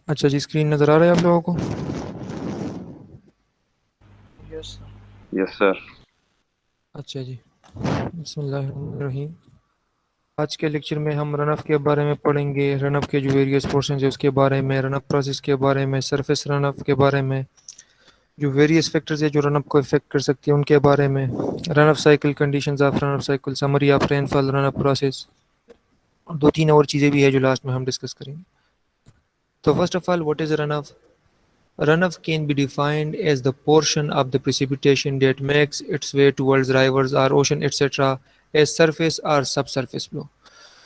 अच्छा जी, स्क्रीन नज़र आ रहा है आप लोगों को? Yes sir. Yes sir. अच्छा जी, बिस्मिल्लाहिर्रहमानिर्रहीम। आज के लेक्चर में हम रनअप के बारे में पढ़ेंगे, रनअप के जो वेरियस पोर्शन है उसके बारे में, रनअप प्रोसेस के बारे में, सरफेस रनअप के बारे में, जो वेरियस फैक्टर्स है जो रनअप को इफेक्ट कर सकती है उनके बारे में, run up cycle, conditions of run up cycle, summary of rainfall, run up process, और दो तीन और चीज़ें भी है जो लास्ट में हम डिस्कस करेंगे। तो first of all, what is run up? Runoff can be defined as the portion of the precipitation that makes its way towards rivers or ocean etc. as surface or subsurface flow.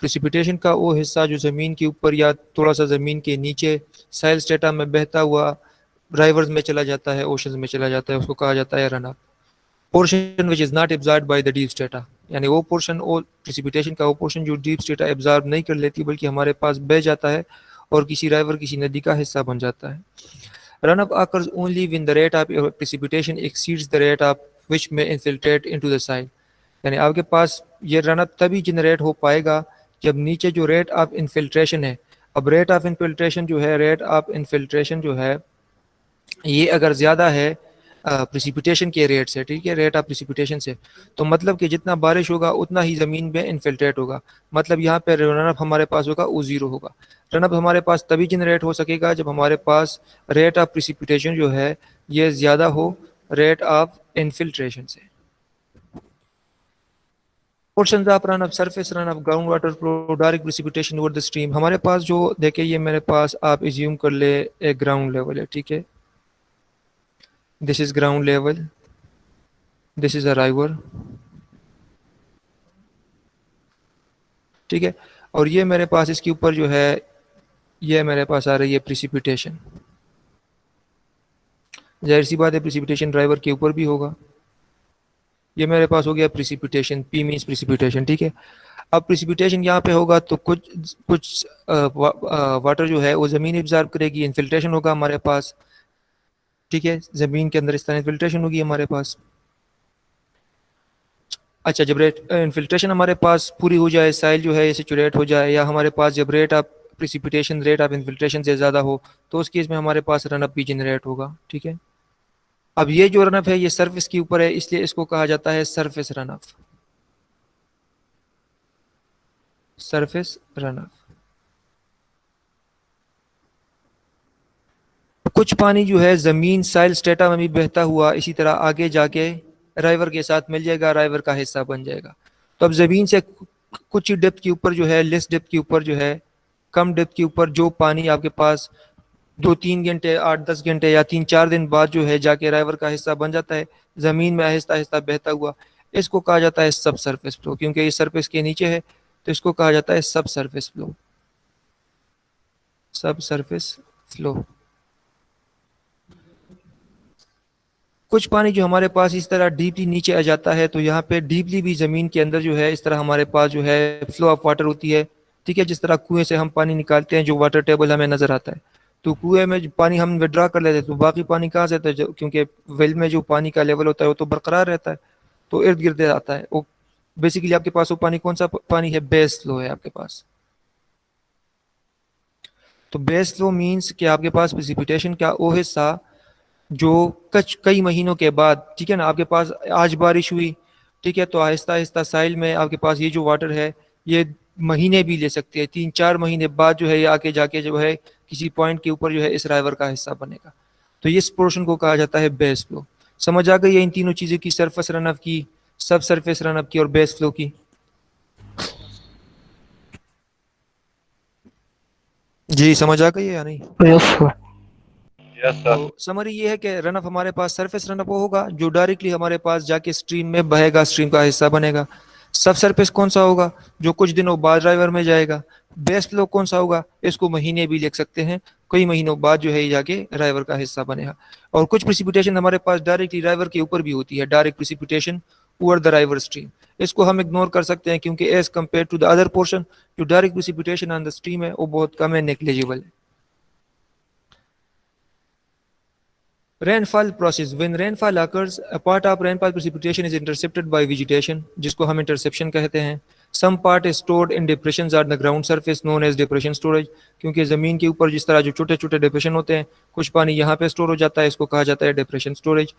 Precipitation का वो हिस्सा जो ज़मीन के ऊपर या थोड़ा सा ज़मीन के नीचे साइल स्टेटा में बहता हुआ राइवर्स में चला जाता है, ओशंस में चला जाता है, उसको कहा जाता है run up. Portion which is not absorb by the deep strata, यानी वो पोर्शन, वो प्रिसिपिटेशन का वो पोर्शन जो डीप स्टेटा एब्जॉर्ब नहीं कर लेती बल्कि हमारे पास बह जाता है और किसी राइवर, किसी नदी का हिस्सा बन जाता है। Runoff occurs only when the rate of precipitation exceeds the rate of which may infiltrate into the soil. यानी आपके पास ये रनअप तभी जनरेट हो पाएगा जब नीचे जो रेट ऑफ इन्फिल्ट्रेशन है, अब रेट ऑफ इन्फिल्ट्रेशन जो है, रेट ऑफ इन्फिल्ट्रेशन जो है ये अगर ज़्यादा है प्रिसिपिटेशन के रेट से, ठीक है, रेट ऑफ प्रिसिपिटेशन से, तो मतलब कि जितना बारिश होगा उतना ही ज़मीन में इन्फिल्ट्रेट होगा। मतलब यहाँ पे रनअप हमारे पास होगा वो ज़ीरो होगा। रनअप हमारे पास तभी जनरेट हो सकेगा जब हमारे पास रेट ऑफ प्रिसिपिटेशन जो है ये ज़्यादा हो रेट ऑफ इन्फिल्ट्रेशन से। Portion of run up, surface run up, ground water flow, direct precipitation over the stream. हमारे पास जो देखिए ये मेरे पास आप एज्यूम कर ले एक ग्राउंड लेवल है, ठीक है, this is ground level, this is a राइवर, ठीक है, और ये मेरे पास इसके ऊपर जो है ये मेरे पास आ रही है प्रिसिपिटेशन। जाहिर सी बात है प्रिसिपिटेशन ड्राइवर के ऊपर भी होगा। ये मेरे पास हो गया प्रिसिपिटेशन, पी मीन्स प्रिसिपिटेशन, ठीक है। अब प्रिसिपिटेशन यहाँ पे होगा तो कुछ कुछ वाटर जो है वो ज़मीन एब्जॉर्ब करेगी, इन्फिल्ट्रेशन होगा हमारे पास, ठीक है, ज़मीन के अंदर इस तरह इन्फिल्ट्रेशन होगी हमारे पास। अच्छा, जब रेट इन्फिल्ट्रेशन हमारे पास पूरी हो जाए, साइल जो है ये सेचुरेट हो जाए, या हमारे पास जब rate of precipitation rate of infiltration से ज़्यादा हो, तो उस केस में हमारे पास रनअप भी जनरेट होगा, ठीक है। अब ये जो रनअप है ये सरफेस के ऊपर है, इसलिए इसको कहा जाता है सरफेस रनअप, सरफेस रनअप। कुछ पानी जो है ज़मीन साइल स्टेटा में भी बहता हुआ इसी तरह आगे जाके राइवर के साथ मिल जाएगा, राइवर का हिस्सा बन जाएगा। तो अब ज़मीन से कुछ ही डेप्थ के ऊपर जो है, लेस डेप्थ के ऊपर जो है, कम डेप्थ के ऊपर जो पानी आपके पास 2-3 घंटे, 8-10 घंटे या 3-4 दिन बाद जो है जाके राइवर का हिस्सा बन जाता है, ज़मीन में आहिस्ता आहिस्ता बहता हुआ, इसको कहा जाता है सब सरफेस फ्लो। क्योंकि ये सरफेस के नीचे है तो इसको कहा जाता है सब सरफेस फ्लो, सब सरफेस फ्लो। कुछ पानी जो हमारे पास इस तरह डीपली नीचे आ जाता है तो यहाँ पे डीपली भी ज़मीन के अंदर जो है इस तरह हमारे पास जो है फ्लो ऑफ वाटर होती है, ठीक है। जिस तरह कुएं से हम पानी निकालते हैं, जो वाटर टेबल हमें नज़र आता है, तो कुएं में जो पानी हम विड्रा कर लेते हैं तो बाकी पानी कहाँ से आता है, क्योंकि वेल में जो पानी का लेवल होता है वो तो बरकरार रहता है, तो इर्द गिर्द आता है वो। बेसिकली आपके पास वो पानी कौन सा पानी है, बेस फ्लो है आपके पास। तो बेस फ्लो मीन्स कि आपके पास प्रेसिपिटेशन का वो हिस्सा जो कई महीनों के बाद, ठीक है ना, आपके पास आज बारिश हुई, ठीक है, तो आहिस्ता आहिस्ता साइल में आपके पास ये जो वाटर है ये महीने भी ले सकते हैं, 3-4 महीने बाद जो है ये आके जाके जो है किसी पॉइंट के ऊपर जो है इस राइवर का हिस्सा बनेगा। तो इस पोर्शन को कहा जाता है बेस फ्लो। समझ आ गई है इन तीनों चीज़ों की, सरफेस रनअप की, सब सरफेस रनअप की और बेस फ्लो की? जी समझ आ गई है या नहीं? Yes sir. यस तो सर। समरी ये है कि रनअप हमारे पास सरफेस रनअप होगा जो डायरेक्टली हमारे पास जाके स्ट्रीम में बहेगा, स्ट्रीम का हिस्सा बनेगा। सब सरफेस कौन सा होगा, जो कुछ दिनों बाद ड्राइवर में जाएगा। बेस फ्लो कौन सा होगा, इसको महीने भी लिख सकते हैं, कई महीनों बाद जो है ये जाके ड्राइवर का हिस्सा बनेगा। और कुछ प्रिसिपिटेशन हमारे पास डायरेक्टली ड्राइवर के ऊपर भी होती है, direct precipitation over the river stream. इसको हम इग्नोर कर सकते हैं क्योंकि as compare to the other portion जो direct precipitation on the stream है वो बहुत कम है, नेग्लिजिबल है। Rainfall process. When rainfall occurs, a part of rainfall precipitation is intercepted by vegetation, जिसको हम interception कहते हैं। Some part is stored in depressions or the ground surface known as depression storage, क्योंकि ज़मीन के ऊपर जिस तरह जो छोटे छोटे डिप्रेशन होते हैं, कुछ पानी यहाँ पे स्टोर हो जाता है, इसको कहा जाता है depression storage.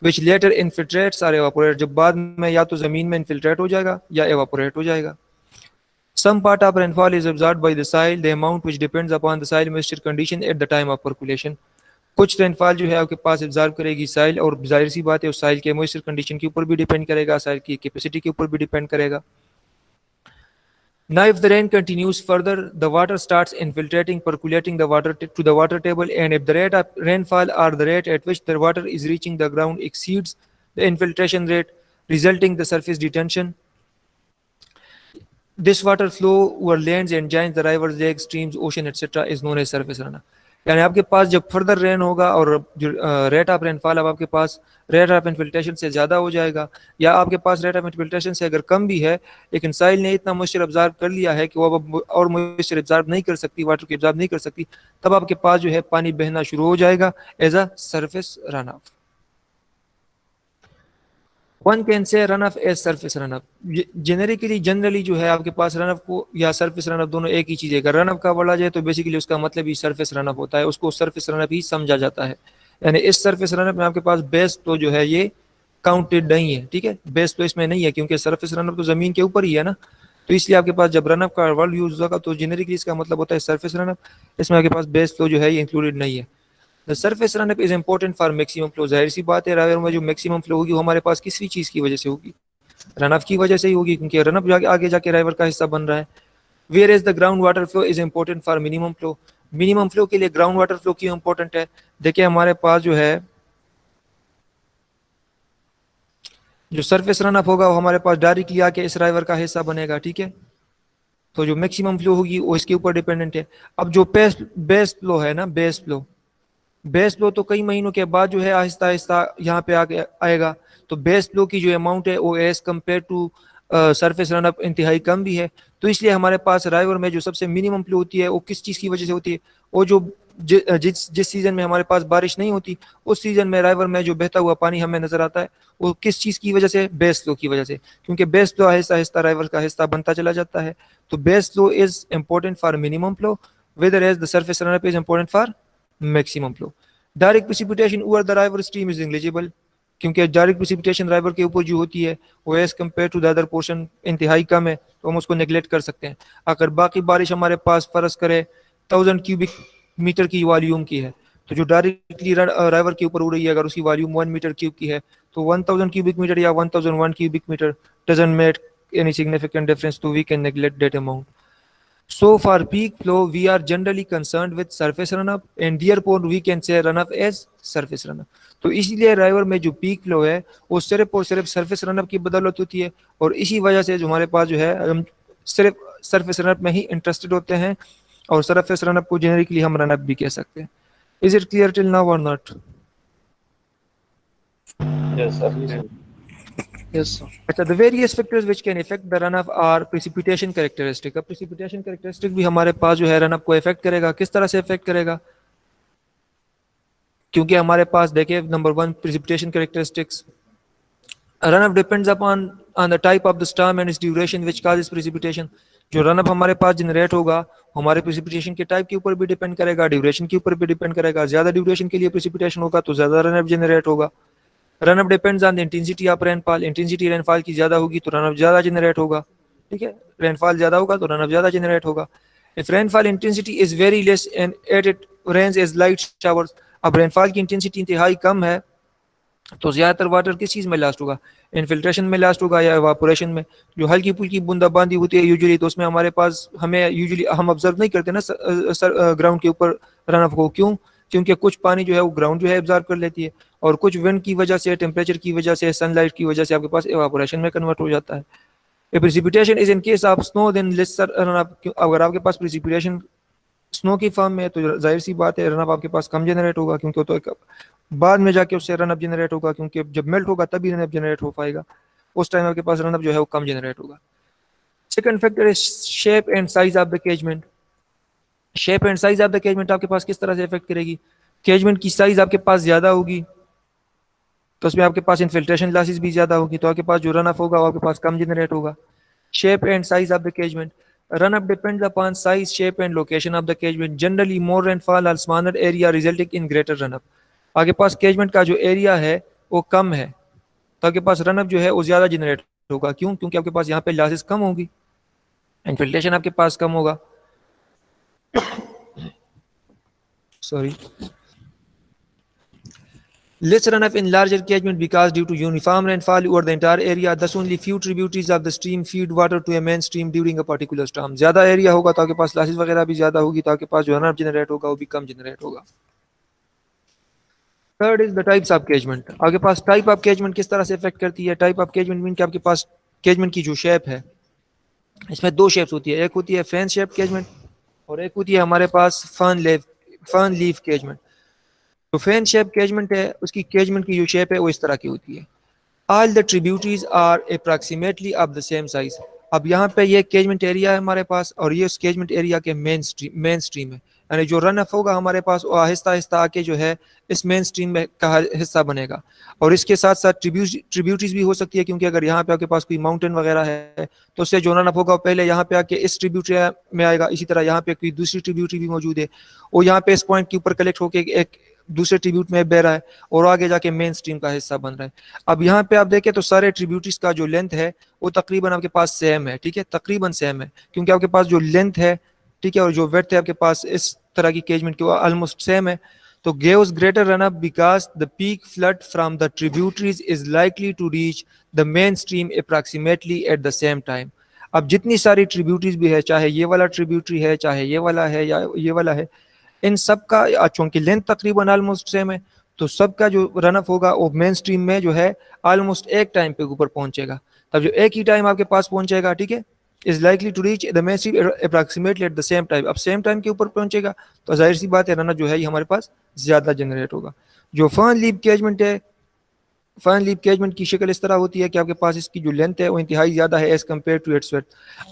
Which later infiltrates or evaporate, जब बाद में या तो ज़मीन में इनफिल्ट्रेट हो जाएगा या एवापोरेट हो जाएगा। Some part of rainfall is absorbed by the soil, the amount which depends upon the soil moisture condition at the time of percolation. कुछ रेनफॉल जो है आपके पास एब्जॉर्ब करेगी साइल, और जाहिर सी बात है उस साइल के मॉइस्चर कंडीशन के ऊपर भी डिपेंड करेगा, साइल की कैपेसिटी के ऊपर भी डिपेंड करेगा। Now if the rain continues further, the water starts infiltrating, percolating the water to the water table, and if the rate of rainfall or the rate at which the water is reaching the ground exceeds the infiltration rate, resulting the surface detention, this water flow over lands and giants, the rivers, lakes, streams, ocean, etc. is known as surface runoff. यानी आपके पास जब further rain होगा और जो rate of rainfall अब आपके पास rate of infiltration से ज़्यादा हो जाएगा, या आपके पास रेट ऑफ इन्फिल्ट्रेशन से अगर कम भी है लेकिन साइल ने इतना मॉइस्चर ऑब्जर्व कर लिया है कि वो अब और मॉइस्चर ऑब्जर्व नहीं कर सकती, वाटर की ऑब्जर्व नहीं कर सकती, तब आपके पास जो है पानी बहना शुरू हो जाएगा as a surface run off. One can say run off as surface run off. Generally जो है आपके पास रन ऑफ को या सरफेस रन ऑफ दोनों एक ही चीज़ है। अगर रन ऑफ का बोला जाए तो बेसिकली उसका मतलब ही सरफेस रन ऑफ होता है, उसको सरफेस रन ऑफ ही समझा जाता है। यानी इस सरफेस रन ऑफ में आपके पास बेस फ्लो जो है ये काउंटेड नहीं है, ठीक है, बेस फ्लो इसमें नहीं है क्योंकि सरफेस रन ऑफ तो जमीन के ऊपर ही है ना, तो इसलिए आपके पास जब रन ऑफ का वर्ड यूज होगा तो जेनेरिकली इसका मतलब होता है सरफेस रन ऑफ, इसमें आपके पास बेस फ्लो जो है ये इंक्लूडेड नहीं है। The surface run up is important for maximum flow. जाहिर सी बात है राइवर में जो मैक्सिमम फ्लो होगी वो हमारे पास किसी चीज की वजह से होगी, रन ऑफ की वजह से ही होगी, क्योंकि रन अप आगे जाके राइवर का हिस्सा बन रहा है। Where is the ground water flow is important for minimum flow. Minimum flow के लिए ग्राउंड वाटर फ्लो क्यों इंपॉर्टेंट है? देखिए हमारे पास जो है जो सरफेस रन अप होगा वो हमारे पास डायरेक्टली आके इस राइवर का हिस्सा बनेगा, ठीक है, तो जो मैक्सिमम फ्लो होगी वो इसके ऊपर डिपेंडेंट है। अब जो बेस फ्लो है ना, बेस फ्लो तो कई महीनों के बाद जो है आहिस्ता आहिस्ता यहाँ पे आगे आएगा, तो बेस फ्लो की जो अमाउंट है वो as compare to surface run up इंतहाई कम भी है। तो इसलिए हमारे पास राइवर में जो सबसे मिनिमम फ्लो होती है वो किस चीज़ की वजह से होती है? वो जो जिस सीजन में हमारे पास बारिश नहीं होती उस सीजन में राइवर में जो बहता हुआ पानी हमें नजर आता है वो किस चीज़ की वजह से? बेस फ्लो की वजह से, क्योंकि बेस फ्लो आहिस्ता आहिस्ता राइवर का हिस्सा बनता चला जाता है। तो base flow is important for minimum flow, whether as the surface run up is important for maximum flow. Direct precipitation over the river stream is negligible, क्योंकि डायरेक्ट प्रेसिपिटेशन राइवर के ऊपर जो होती है वो as compare to the other portion इंतहाई कम है, तो हम उसको नेग्लेक्ट कर सकते हैं। अगर बाकी बारिश हमारे पास फर्ज करे 1000 क्यूबिक मीटर की वॉल्यूम की है, तो जो डायरेक्टली राइवर के ऊपर हो रही है अगर उसकी वॉल्यूम 1 मीटर क्यूब की है तो 1000 क्यूबिक मीटर या 1001 cubic metre doesn't make any significant difference, तो we can neglect that amount. So for peak flow, we are generally concerned with surface runoff, and therefore we can say runoff as surface runoff. तो इसीलिए राइवर में जो peak flow है वो सिर्फ और सिर्फ सरफेस रनअप की बदौलत होती है, और इसी वजह से जो हमारे पास जो है हम सिर्फ सरफेस रनअप में ही इंटरेस्टेड होते हैं, और सरफेस रनअप को जेनेरिकली हम रनअप भी कह सकते हैं। Is it clear till now और not? Yes, sir. Yes, sir. अच्छा, the various factors which can affect the runoff are precipitation characteristic। अब precipitation characteristic भी हमारे पास जो है runoff को affect करेगा। किस तरह से affect करेगा? क्योंकि हमारे पास देखिए number 1 precipitation characteristics, runoff depends upon on the type of the storm and its duration which causes precipitation। जो runoff हमारे पास जनरेट होगा हमारे precipitation के टाइप के ऊपर भी डिपेंड करेगा, ड्यूरेशन के ऊपर भी डिपेंड करेगा। ज्यादा ड्यूरेशन के लिए precipitation होगा तो ज्यादा runoff जनरेट होगा। Run up depends on the intensity of rainfall. Intensity rainfall की ज्यादा होगी तो रनअप ज्यादा जनरेट होगा, ठीक है, रेनफॉल ज्यादा होगा तो रनअप ज्यादा जनरेट होगा। If rainfall intensity is very less and at it rains as light showers, अब रेनफॉल की इंटेंसिटी इंतहाई कम है तो ज्यादातर वाटर किस चीज में लास्ट होगा? इनफिल्ट्रेशन में लास्ट होगा या इवापोरेशन में। जो हल्की फुल्की बूंदाबांदी होती है यूजुअली, तो उसमें हमारे पास हम ऑब्जर्व नहीं करते ना ग्राउंड के ऊपर रनअप को। क्यों? क्योंकि कुछ पानी जो है वो ग्राउंड जो है एब्जॉर्ब कर लेती है, और कुछ विंड की वजह से, टेम्परेचर की वजह से, सनलाइट की वजह से आपके पास इवापोरेशन में कन्वर्ट हो जाता है। If precipitation is in case of snow then lesser runoff। अगर आपके पास precipitation स्नो की फॉर्म में है तो जाहिर सी बात है रनअप आपके पास कम जनरेट होगा, क्योंकि तो एक बाद में जाके उससे रनअप जनरेट होगा, क्योंकि जब मेल्ट होगा तभी रनअप जनरेट हो पाएगा, उस टाइम आपके पास रनअप जो है वो कम जनरेट होगा। Second factor is shape and size of the catchment. Shape and size of the catchment आपके पास किस तरह से इफेक्ट करेगी? कैचमेंट की साइज आपके पास ज्यादा होगी तो उसमें आपके पास इन्फिल्ट्रेशन लॉसेस भी ज्यादा होगी, तो आपके पास जो रन ऑफ होगा वो आपके पास कम जनरेट होगा। Shape and size of the catchment. Runoff depends upon size, shape and location of the catchment. Generally, more rainfall or smaller area resulting in greater runoff. आपके पास catchment का जो एरिया है वो कम है, तो आपके पास रनअप जो है वो ज़्यादा जनरेट होगा। क्यों? क्योंकि आपके पास यहाँ पे लॉसेस कम होगी, इन्फिल्ट्रेशन आपके पास कम होगा। Sorry, less runoff in larger catchment because due to uniform rainfall over the entire area, thus only few tributaries of the stream feed water to a main stream during a particular storm. ज़्यादा area होगा तो आपके पास losses वगैरह भी ज़्यादा होगी, तो आपके पास जो रनअप जनरेट होगा वो भी कम जनरेट होगा। Third is the types of catchment. आपके पास टाइप ऑफ कैचमेंट किस तरह से इफेक्ट करती है। टाइप ऑफ कैचमेंट मीन कि आपके पास कैचमेंट की जो शेप है, इसमें दो शेप्स होती है, एक होती है फैन शेप कैचमेंट और एक होती है हमारे पास फर्न लीफ कैचमेंट। तो फैन शेप कैचमेंट है, उसकी कैचमेंट की जो शेप है वो इस तरह की होती है। All the tributaries are approximately of the same size. अब यहाँ पे ये कैचमेंट एरिया है हमारे पास और ये उस कैचमेंट एरिया के मेन स्ट्रीम है, यानी जो रन ऑफ होगा हमारे पास वो आहिस्ता आहिस्ता आके जो है इस मेन स्ट्रीम में का हिस्सा बनेगा। और इसके साथ साथ ट्रिब्यूटरीज भी हो सकती है, क्योंकि अगर यहाँ पे आपके पास कोई माउंटेन वगैरह है तो उससे जो रन ऑफ होगा पहले यहाँ पे आके इस ट्रिब्यूटरी में आएगा। इसी तरह यहाँ पे कोई दूसरी ट्रिब्यूटरी भी मौजूद है, वो यहाँ पे इस पॉइंट के ऊपर कलेक्ट होकर एक दूसरे ट्रिब्यूट में बह रहा है और आगे जाके मेन स्ट्रीम का हिस्सा बन रहा है। अब यहाँ पे आप देखें तो सारे ट्रिब्यूटरीज का जो लेंथ है वो तकरीबन आपके पास सेम है, ठीक है, तकरीबन सेम है, क्योंकि आपके पास जो लेंथ है, ठीक है, और जो वेथ है आपके पास इस तरह की कैचमेंट की ऑलमोस्ट सेम है। तो gives greater runoff because the peak flood from the tributaries is likely to reach the mainstream approximately at the same time। अब जितनी सारी ट्रिब्यूटरीज भी है, चाहे ये वाला ट्रिब्यूटरी है, चाहे ये वाला है या ये वाला है, इन सब का चूंकि लेंथ तकरीबन ऑलमोस्ट सेम है, तो सबका जो रनअप होगा वो मेन स्ट्रीम में जो है ऑलमोस्ट एक टाइम पे ऊपर पहुंचेगा। तब जो एक ही टाइम आपके पास पहुंचेगा, ठीक है, is likely to reach the main stream approximately at the same time. अब सेम टाइम के ऊपर पहुंचेगा तो जाहिर सी बात है रनअप जो है ये हमारे पास ज्यादा जनरेट होगा। जो फर्न लीफ कैचमेंट है, फर्न लीफ कैचमेंट की शक्ल इस तरह होती है कि आपके पास इसकी जो लेंथ है वो इंतहाई ज़्यादा है as compare to its width.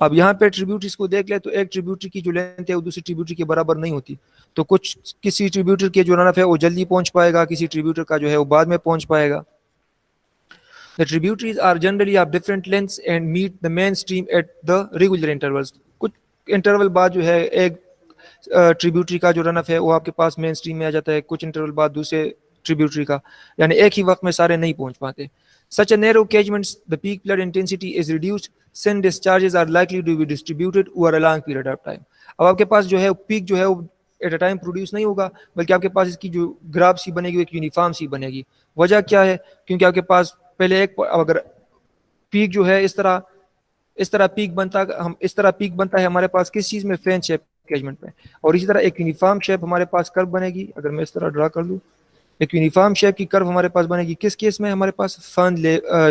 अब यहाँ पे ट्रिब्यूटरीज को देख ले तो एक ट्रिब्यूटरी की जो लेंथ है वो दूसरी ट्रिब्यूटरी के बराबर नहीं होती, तो कुछ किसी ट्रिब्यूटर के जो रनअप है वो जल्दी पहुंच पाएगा, किसी ट्रिब्यूटर का जो है वो बाद में पहुंच पाएगा। The tributaries are generally of different lengths and meet the main stream at the regular intervals। कुछ इंटरवल बाद जो है एक ट्रिब्यूटरी का जो रनअप है वो आपके पास मेन स्ट्रीम में आ जाता है, कुछ इंटरवल बाद दूसरे ट्रिब्यूटरी का, यानी एक ही वक्त में सारे नहीं पहुंच पाते। Such a narrow catchments, the peak flood intensity is reduced since discharges are likely to be distributed over a long period of time। अब आपके पास जो है पीक जो है वो एट अ टाइम प्रोड्यूस नहीं होगा, बल्कि आपके पास इसकी जो ग्राफ सी बनेगी एक यूनिफॉर्म सी बनेगी। वजह क्या है? क्योंकि आपके पास पहले एक अगर पीक जो है इस तरह पीक बनता है हमारे पास किस चीज में, फैन शेप कैचमेंट में, और इसी तरह एक यूनिफॉर्म शेप हमारे पास कर्व बनेगी। अगर मैं इस तरह ड्रा कर लूँ, एक यूनिफॉर्म शेप की कर्व हमारे पास बनेगी किस केस में, हमारे पास फर्न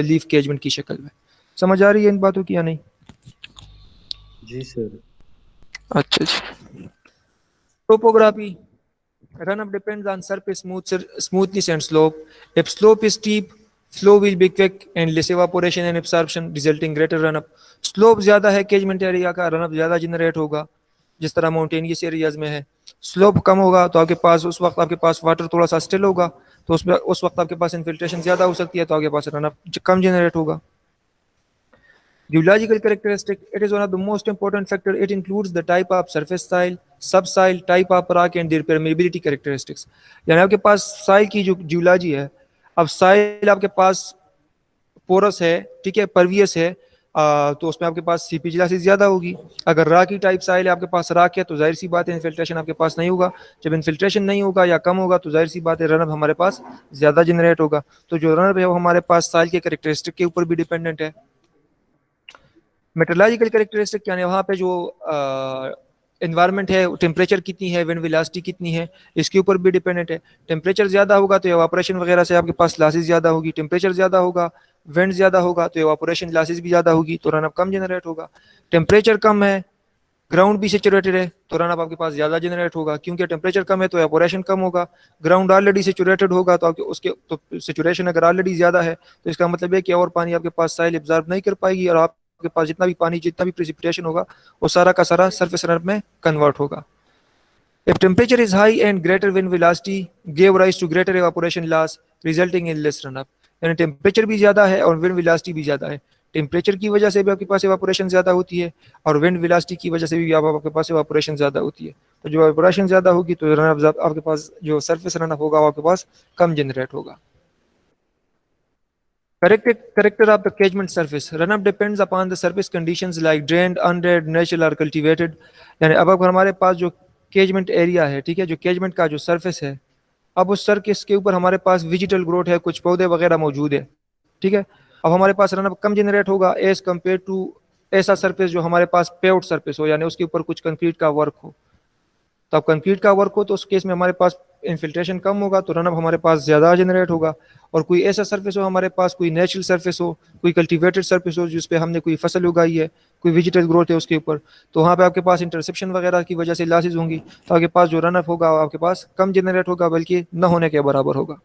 लीफ कैचमेंट की शक्ल में। समझ आ रही है इन बातों की या नहीं? जी सर। अच्छा जी। Topography. Runoff depends on surface smoothness and slope. If slope is steep, flow will be quick and less evaporation and absorption resulting greater runoff। Slope ज्यादा है कैचमेंट एरिया का, रनअप ज्यादा जनरेट होगा, जिस तरह माउंटेनियस एरियाज में है। Slope कम होगा तो आपके पास उस वक्त आपके पास वाटर थोड़ा सा स्टिल होगा, तो उसमें उस वक्त आपके पास इन्फिल्ट्रेशन ज्यादा हो सकती है, तो आपके पास रनअप कम जनरेट होगा। Geological characteristic, it is one of the most important factor. It includes the type of surface soil, subsoil, type of rock and their permeability characteristics। यानी आपके पास साइल की जो जियोलॉजी है, अब साइल आपके पास पोरस है, ठीक है, परवियस है, तो उसमें आपके पास सीपीजी लॉसेस ज्यादा होगी। अगर राकी टाइप साइल है, आपके पास राक है, तो जाहिर सी बात है इन्फिल्ट्रेशन आपके पास नहीं होगा। जब इन्फिल्ट्रेशन नहीं होगा या कम होगा तो जाहिर सी बात है रनअप हमारे पास ज्यादा जनरेट होगा। तो जो रनअप है वो हमारे पास साइल के कैरेक्टरिस्टिक के ऊपर भी डिपेंडेंट है। मेट्रोलॉजिकल कैरेक्टरिस्टिक यानी वहाँ पे जो एनवायरनमेंट है, टेम्परेचर कितनी है, विंड वेलोसिटी कितनी है, इसके ऊपर भी डिपेंडेंट है। टेम्परेचर ज़्यादा होगा तो एवापोरेशन वगैरह से आपके पास लॉसेस ज़्यादा होगी, टेम्परेचर ज़्यादा होगा, विंड ज़्यादा होगा तो एवापोरेशन लॉसेस भी ज़्यादा होगी, तो रनअप कम जनरेट होगा। टेम्परेचर कम है, ग्राउंड भी सेचुरेटेड है, तो रनअप आपके पास ज़्यादा जनरेट होगा, क्योंकि टेम्परेचर कम है तो एवापोरेशन कम होगा। ग्राउंड ऑलरेडी सेचुरेटेड होगा तो आपके उसके तो सेचुरेशन अगर ऑलरेडी ज़्यादा है तो इसका मतलब है कि और पानी आपके पास साइल एब्जॉर्ब नहीं कर पाएगी, और आपके पास जितना भी पानी, जितना भी प्रेसिपिटेशन होगा वो सारा का सारा सरफेस रनअप में कन्वर्ट होगा। If temperature is high and greater wind velocity gave rise to greater evaporation loss resulting in less runoff। यानी टेम्परेचर भी ज्यादा है और विंड वेलोसिटी भी ज्यादा है। टेम्परेचर की वजह से भी आपके पास इवापोरेशन ज़्यादा होती है, और विंड वेलोसिटी की वजह से भी आपके पास इवापोरेशन ज़्यादा होती है। तो जो इवापोरेशन ज़्यादा होगी तो रन अप आपके पास जो सरफेस रन अप होगा वो आपके पास कम जनरेट होगा। Character of the catchment surface. Runoff depends upon the surface conditions like drained, undrained, natural or cultivated. यानी अब अगर हमारे पास जो केजमेंट एरिया है, ठीक है, जो केजमेंट का जो सरफेस है, अब उस सरफेस के ऊपर हमारे पास वेजिटल ग्रोथ है, कुछ पौधे वगैरह मौजूद है, ठीक है। अब हमारे पास रनअप कम जनरेट होगा एज कम्पेयर टू ऐसा सरफेस जो हमारे पास पेव्ड सरफेस हो, यानी उसके ऊपर कुछ कंक्रीट का वर्क हो। तो अब कंक्रीट का वर्क हो तो उस केस में हमारे पास इन्फिल्ट्रेशन कम होगा, तो रनअप हमारे पास ज़्यादा जनरेट होगा। और कोई ऐसा सरफेस हो हमारे पास, कोई नेचुरल सरफेस हो, कोई कल्टीवेटेड सरफेस हो जिस पे हमने कोई फसल उगाई है, कोई वेजिटल ग्रोथ है उसके ऊपर, तो वहाँ पे आपके पास इंटरसेप्शन वगैरह की वजह से लॉसेज होंगी, तो आपके पास जो रनअप होगा आपके पास कम जनरेट होगा, बल्कि न होने के बराबर होगा।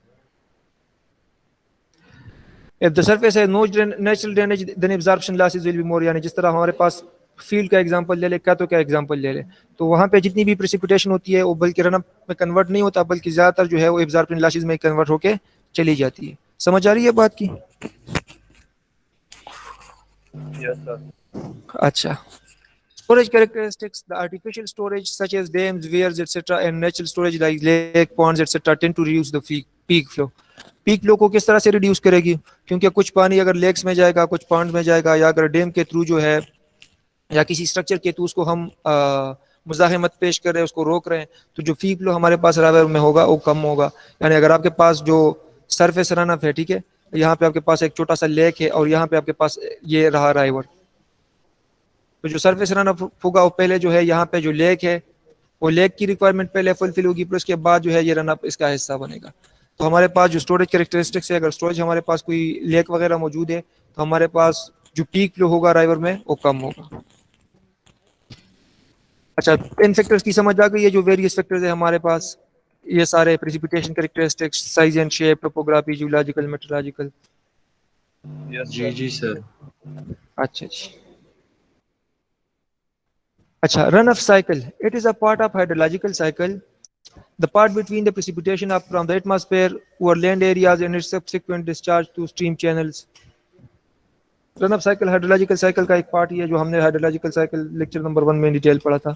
इफ द सरफेस है no natural drainage then absorption losses will be more, यानी जिस तरह हमारे पास फील्ड का एग्जांपल ले ले, क्या तो क्या एग्जांपल ले ले, तो वहाँ पे जितनी भी प्रेसिपिटेशन होती है वो बल्कि रनअप में कन्वर्ट नहीं होता, बल्कि ज़्यादातर जो है वो एब्जॉर्प्शन लॉसेज में कन्वर्ट होके चली जाती है। समझ आ रही है बात की? Yes, sir. अच्छा, storage characteristics, the artificial storage such as dams, weirs etc and natural storage like lake, ponds etc tend to reduce the peak flow. Peak flow को किस तरह से रिड्यूस करेगी? क्योंकि कुछ पानी अगर लेक्स में जाएगा, कुछ पॉन्ड्स में जाएगा, या अगर डैम के थ्रू जो है या किसी स्ट्रक्चर के थ्रू उसको हम मुज़ाहमत पेश कर रहे हैं, उसको रोक रहे हैं, तो जो फी फ्लो हमारे पास रावर में होगा वो कम होगा। यानी अगर आपके पास जो सरफेस रन अप है, ठीक है, यहाँ पे आपके पास एक छोटा सा लेक है और यहाँ पे आपके पास ये रहा राइवर, तो जो सरफेस रन अप होगा वो पहले जो है यहाँ पे जो लेक है वो लेक की रिक्वायरमेंट पहले फुलफिल होगी, फिर उसके बाद जो है ये रन अप इसका हिस्सा बनेगा। तो हमारे पास जो स्टोरेज कैरेक्टरिस्टिक्स है, अगर स्टोरेज हमारे पास कोई लेक वगैरह मौजूद है तो हमारे पास जो पीक फ्लो होगा राइवर में वो कम होगा। अच्छा, इन फैक्टर्स की समझ आ गई है? जो वेरियस फैक्टर्स है हमारे पास, ये सारे precipitation characteristics, size and shape, topography, geological, meteorological. Yes, जी sir. जी सर। अच्छा जी। अच्छा, run off cycle, it is a part of hydrological cycle, the part between the precipitation up from the atmosphere over land areas and its subsequent discharge to stream channels. Run off cycle hydrological cycle का एक part ही है, जो हमने hydrological cycle lecture number 1 में detail पढ़ा था।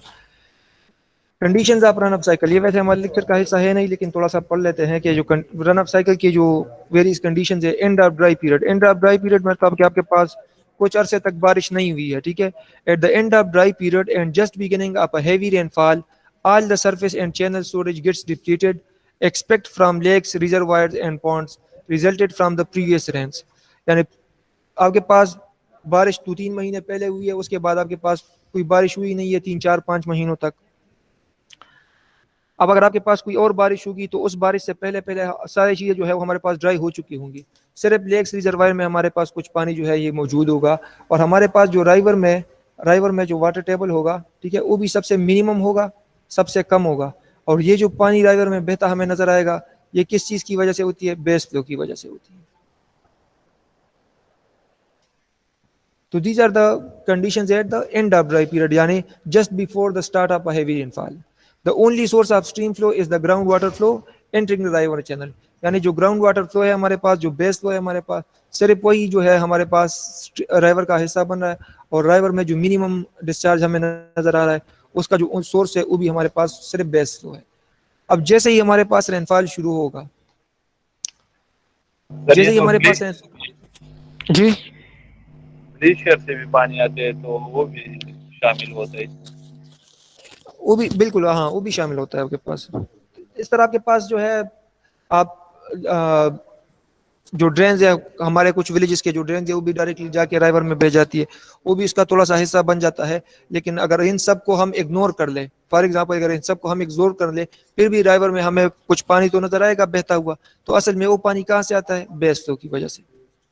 Conditions of run off cycle, ये वैसे हमारे लेक्चर का हिस्सा है नहीं, लेकिन थोड़ा सा पढ़ लेते हैं कि जो रन ऑफ साइकिल की जो वेरियस कंडीशंस है। And of dry period, and of dry period मतलब कि आपके पास कुछ अरसे तक बारिश नहीं हुई है, ठीक है। Eight the end of dry period and just beginning of a heavy rainfall, all the surface and channel storage gets depleted except from lakes, reservoirs and ponds resulted from the previous rains। यानी आपके पास बारिश 2-3 महीने पहले हुई है, उसके बाद आपके पास कोई बारिश हुई नहीं है 3-4-5 महीनों तक। अब अगर आपके पास कोई और बारिश होगी तो उस बारिश से पहले पहले सारी चीज़ें जो है वो हमारे पास ड्राई हो चुकी होंगी, सिर्फ लेक्स रिजर्वायर में हमारे पास कुछ पानी जो है ये मौजूद होगा, और हमारे पास जो राइवर में जो वाटर टेबल होगा, ठीक है, वो भी सबसे मिनिमम होगा, सबसे कम होगा। और ये जो पानी राइवर में बहता हमें नजर आएगा, ये किस चीज की वजह से होती है? बेस फ्लो की वजह से होती है। तो these are the conditions at the end of dry period, यानी just before the start of a heavy rainfall. The only source of stream flow is the ground water flow entering the river channel, यानी जो ground water flow है हमारे पास, जो base flow है हमारे पास, सिर्फ वही जो है हमारे पास राइवर का हिस्सा बन रहा है, और राइवर में जो मिनिमम डिस्चार्ज हमें नजर आ रहा है उसका जो सोर्स है वो भी हमारे पास सिर्फ बेस फ्लो है। अब जैसे ही हमारे पास रेनफॉल शुरू होगा, जैसे ही हमारे पास जी ग्लेशियर से भी पानी आते हैं तो वो भी शामिल होता है, वो भी बिल्कुल, हाँ वो भी शामिल होता है आपके पास। इस तरह आपके पास जो है आप जो ड्रेन्स है हमारे कुछ विलेजेस के जो ड्रेन्स है वो भी डायरेक्टली जाके राइवर में बह जाती है, वो भी इसका थोड़ा सा हिस्सा बन जाता है। लेकिन अगर इन सब को हम इग्नोर कर ले, फॉर एग्जांपल अगर इन सब को हम इग्नोर कर ले, फिर भी राइवर में हमें कुछ पानी तो नजर आएगा बहता हुआ, तो असल में वो पानी कहाँ से आता है? बेस फ्लो की वजह से।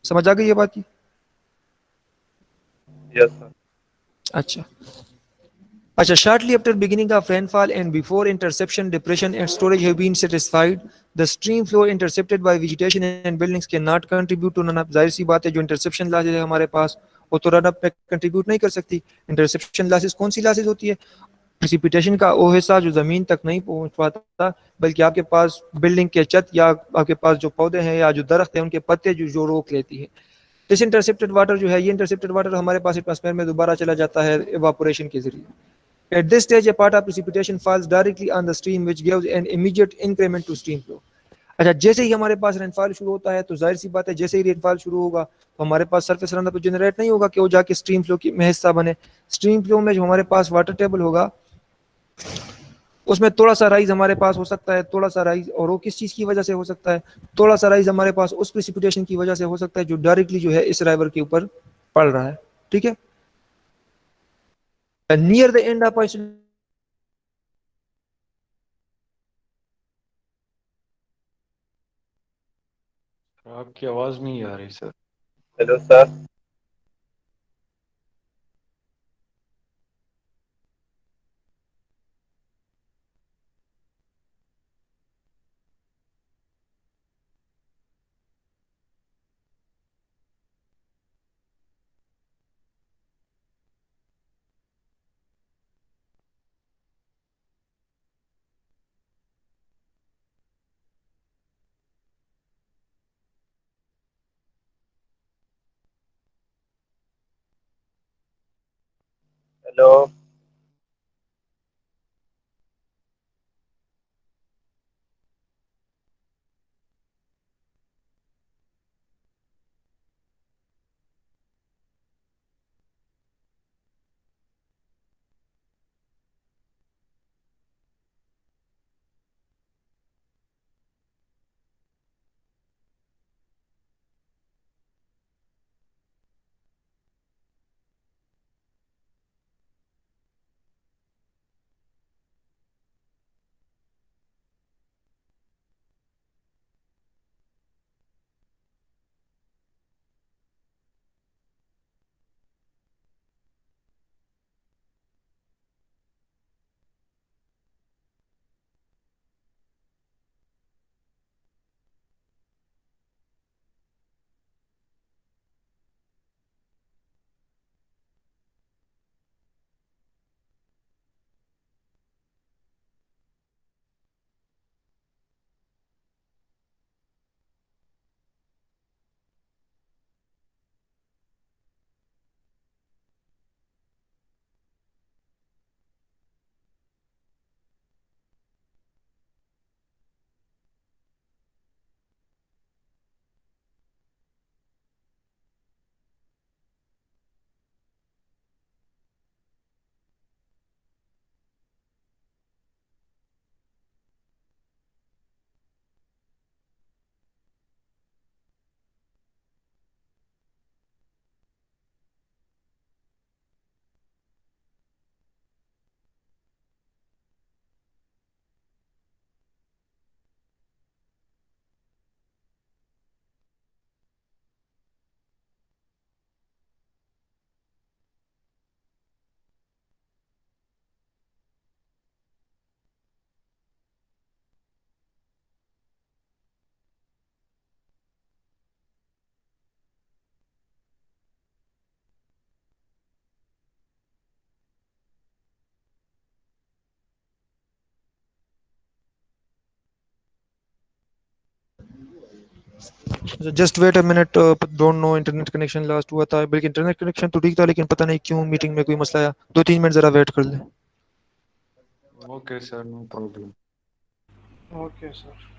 समझ आ गई ये बात की? Yes sir. अच्छा, shortly after beginning of rainfall and before interception, depression and storage have been satisfied, the stream flow intercepted by vegetation and buildings cannot contribute to run-up। जाहिर सी बात है, जो इंटरसेप्शन लॉसेज है हमारे पास वो तो रन-अप में कंट्रीब्यूट नहीं कर सकती। इंटरसेप्शन लॉसेज कौन सी लॉसेज होती है? प्रेसिपिटेशन का वो हिस्सा जो जमीन तक नहीं पहुंच पाता, बल्कि आपके पास बिल्डिंग के छत या आपके पास जो पौधे हैं या जो दरख्त है उनके पत्ते जो रोक लेती है। दिस इंटरसेप्टेड वाटर जो है, ये इंटरसेप्टेड वाटर हमारे पास एटमॉस्फेयर में दोबारा चला जाता है इवापोरेशन के जरिए. At this stage, a part of precipitation falls directly on the stream, which gives an immediate increment to stream flow. अच्छा, जैसे ही हमारे पास रेनफॉल शुरू होता है तो जाहिर सी बात है, जैसे ही रेनफॉल शुरू होगा तो हमारे पास सरफेस रन अप जनरेट नहीं होगा कि वो जाके स्ट्रीम फ्लो की में हिस्सा बने. स्ट्रीम फ्लो में जो हमारे पास वाटर टेबल होगा उसमें थोड़ा सा राइज हमारे पास हो सकता है, थोड़ा सा राइज, और वो किस चीज की वजह से हो सकता है, थोड़ा सा राइज हमारे पास उस प्रिसिपिटेशन की वजह से हो सकता है जो डायरेक्टली जो है इस राइवर के ऊपर पड़ रहा है. ठीक है. नियर द एंड ऑफ आपकी आवाज नहीं आ रही sir. Hello sir. Hello. Just wait a minute. Don't know internet connection lost हुआ था, बल्कि इंटरनेट कनेक्शन तो ठीक था लेकिन पता नहीं क्यों मीटिंग में कोई मसला आया. 2-3 मिनट जरा वेट कर ले. Okay sir, no problem. Okay sir.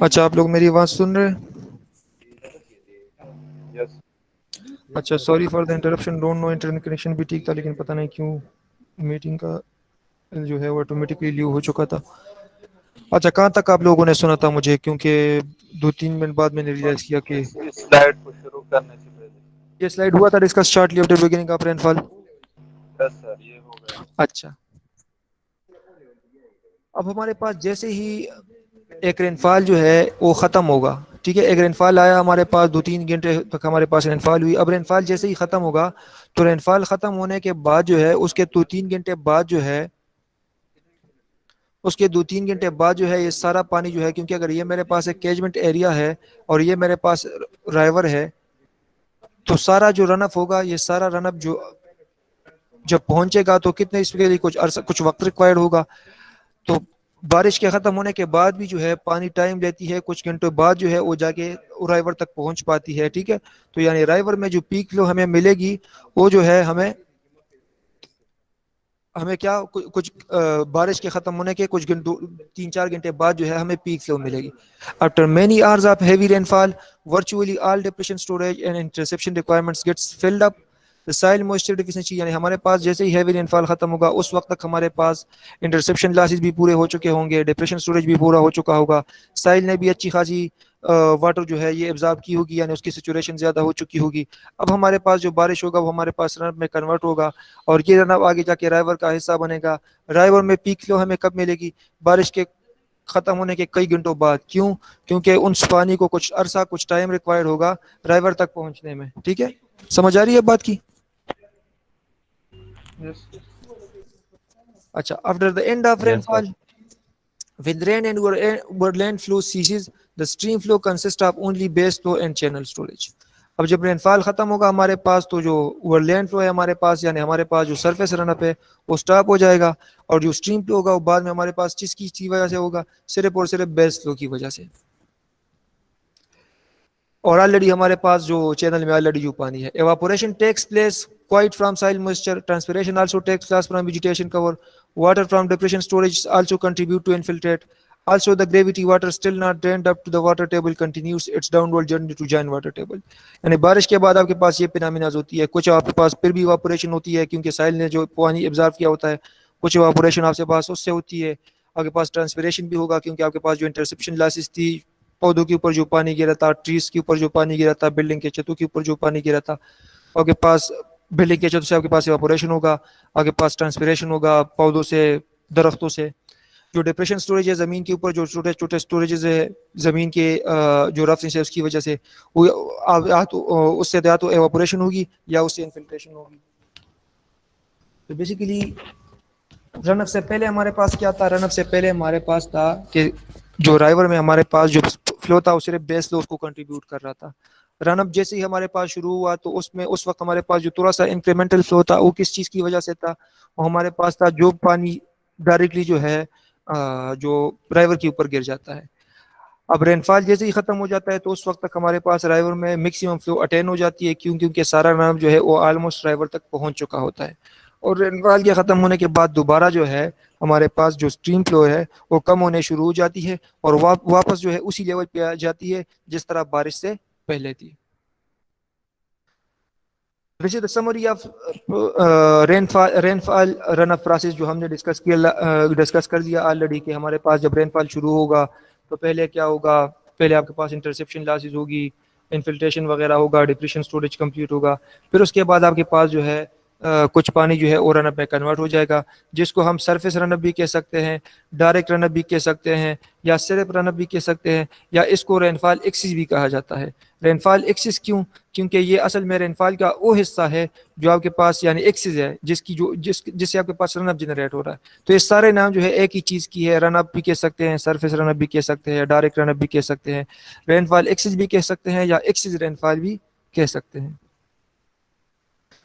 अच्छा, आप लोग मेरी आवाज़ सुन रहे हैं? यस। अच्छा, sorry for the interruption, don't know internet connection भी ठीक था, लेकिन पता नहीं क्यों मीटिंग का जो है वो ऑटोमेटिकली लीव हो चुका था। अच्छा, कहाँ तक आप लोगों ने सुना था मुझे, क्योंकि 2-3 मिनट बाद मैंने रियलाइज़ किया कि इस स्लाइड को शुरू करने से पहले। ये स्लाइड हुआ था discuss shortly after beginning of rainfall. Yes sir, ये हो गया। अच्छा, अब हमारे पास जैसे ही एक रेनफॉल जो है वो ख़त्म होगा, ठीक है, एक रेनफॉल आया हमारे पास, 2-3 घंटे तक हमारे पास रेनफॉल हुई। अब रेनफॉल जैसे ही ख़त्म होगा, तो रेनफॉल ख़त्म होने के बाद जो है उसके 2-3 घंटे बाद जो है, उसके 2-3 घंटे बाद जो है ये सारा पानी जो है, क्योंकि अगर ये मेरे पास एक कैचमेंट एरिया है और ये मेरे पास राइवर है, तो सारा जो रनअप होगा, ये सारा रनअप जो जब पहुंचेगा तो कितने इसके लिए कुछ वक्त रिक्वायर्ड होगा। तो बारिश के ख़त्म होने के बाद भी जो है पानी टाइम लेती है, कुछ घंटों बाद जो है वो जाके राइवर तक पहुंच पाती है, ठीक है। तो यानी राइवर में जो पीक फ्लो हमें मिलेगी, वो जो है हमें हमें क्या कुछ बारिश के ख़त्म होने के कुछ घंटों, 3-4 घंटे बाद जो है हमें पीक फ्लो मिलेगी। After many hours of heavy rainfall, virtually all depression storage and interception requirements gets filled up. The soil moisture deficiency, यानी हमारे पास जैसे ही हैवी रेनफॉल खत्म होगा उस वक्त तक हमारे पास इंटरसेप्शन लॉसेस भी पूरे हो चुके होंगे, डिप्रेशन स्टोरेज भी पूरा हो चुका होगा, साइल ने भी अच्छी खासी वाटर जो है ये एब्जॉर्ब की होगी, यानी उसकी सिचुएशन ज़्यादा हो चुकी होगी। अब हमारे पास जो बारिश होगा वो हमारे पास रनअप में कन्वर्ट होगा, और ये रनअप आगे जाके राइवर का हिस्सा बनेगा। राइवर में पीक फ्लो हमें कब मिलेगी? बारिश के खत्म होने के कई घंटों बाद। क्यों? क्योंकि उस पानी को कुछ अरसा, कुछ टाइम रिक्वायर्ड होगा राइवर तक पहुंचने में, ठीक है। समझ आ रही है बात की? अच्छा, after the end of Yes, sir. Rainfall, when rain and overland flow ceases, the stream flow consists of only base flow and channel storage. अब जब रेनफॉल खत्म होगा हमारे पास, तो जो ओवरलैंड फ्लो है हमारे पास, यानी हमारे पास जो सरफेस रनअप है वो स्टॉप हो जाएगा, और जो स्ट्रीम फ्लो होगा वो बाद में हमारे पास किसकी वजह से होगा? सिर्फ और सिर्फ बेस फ्लो की वजह से। और ऑलरेडी हमारे पास जो चैनल में ऑलरेडी जो पानी है, evaporation takes place quite from soil moisture, transpiration also takes place from vegetation cover, water from depression storage also contribute to infiltrate, also the gravity water still not drained up to the water table continues its downward journey to join water table। यानी बारिश के बाद आपके पास ये phenomena होती है, कुछ आपके पास फिर भी evaporation होती है क्योंकि साइल ने जो पानी एब्जॉर्ब किया होता है, कुछ evaporation आपके पास उससे होती है, आपके पास ट्रांसपिरेशन भी होगा क्योंकि आपके पास जो इंटरसेप्शन लॉसेस थी, पौधों के ऊपर जो पानी गिरा था, ट्रीज के ऊपर जो पानी गिरा था, बिल्डिंग के छतों के ऊपर जो पानी गिरा था, आपके पास बिल्डिंग के छतों से आपके पास इवापोरेशन होगा, आपके पास ट्रांसपिरेशन होगा पौधों से, दरख्तों से। जो डिप्रेशन स्टोरेज है, ज़मीन के ऊपर जो छोटे छोटे स्टोरेजेस है ज़मीन के, जो रफनेस है उसकी वजह से, वो उससे या तो एवापोरेशन होगी या उससे इन्फिल्ट्रेशन होगी। तो बेसिकली रनअप से पहले हमारे पास क्या था? रनअप से पहले हमारे पास था कि जो राइवर में हमारे पास जो फ्लो था वो सिर्फ बेस फ्लो उसको कंट्रीब्यूट कर रहा था। रनअप जैसे ही हमारे पास शुरू हुआ तो उसमें उस वक्त हमारे पास जो थोड़ा सा इंक्रीमेंटल फ्लो था वो किस चीज़ की वजह से था? वो हमारे पास था जो पानी डायरेक्टली जो है जो राइवर के ऊपर गिर जाता है। अब रेनफॉल जैसे ही खत्म हो जाता है तो उस वक्त तक हमारे पास राइवर में मैक्सिमम फ्लो अटेन हो जाती है। क्यों? क्योंकि सारा रनअप जो है वो ऑलमोस्ट राइवर तक पहुंच चुका होता है, और रेनफॉल के ख़त्म होने के बाद दोबारा जो है हमारे पास जो स्ट्रीम फ्लो है वो कम होने शुरू हो जाती है और वापस जो है उसी लेवल पे आ जाती है जिस तरह बारिश से पहले थी। This is the summary of rainfall run up process जो हमने डिस्कस कर दिया ऑलरेडी कि हमारे पास जब रेनफॉल शुरू होगा तो पहले क्या होगा? पहले आपके पास इंटरसेप्शन लॉसेस होगी, इन्फिल्ट्रेशन वगैरह होगा, डिप्रेशन स्टोरेज कंप्लीट होगा, फिर उसके बाद आपके पास जो है कुछ पानी जो है वो रनअप में कन्वर्ट हो जाएगा, जिसको हम सरफेस रनअप भी कह सकते हैं, डायरेक्ट रनअप भी कह सकते हैं, या सिर्फ रनअप भी कह सकते हैं, या इसको रेनफॉल एक्सिस भी कहा जाता है। रेनफॉल एक्सिस क्यों? क्योंकि ये असल में रेनफॉल का वो हिस्सा है जो आपके पास यानी एक्सिस है जिससे आपके पास रनअप जनरेट हो रहा है। तो ये सारे नाम जो है एक ही चीज़ की है, रनअप भी कह सकते हैं, सरफेस रनअप भी कह सकते हैं, डायरेक्ट रनअप भी कह सकते हैं, रेनफॉल एक्सिस भी कह सकते हैं, या एक्सिस रेनफॉल भी कह सकते हैं।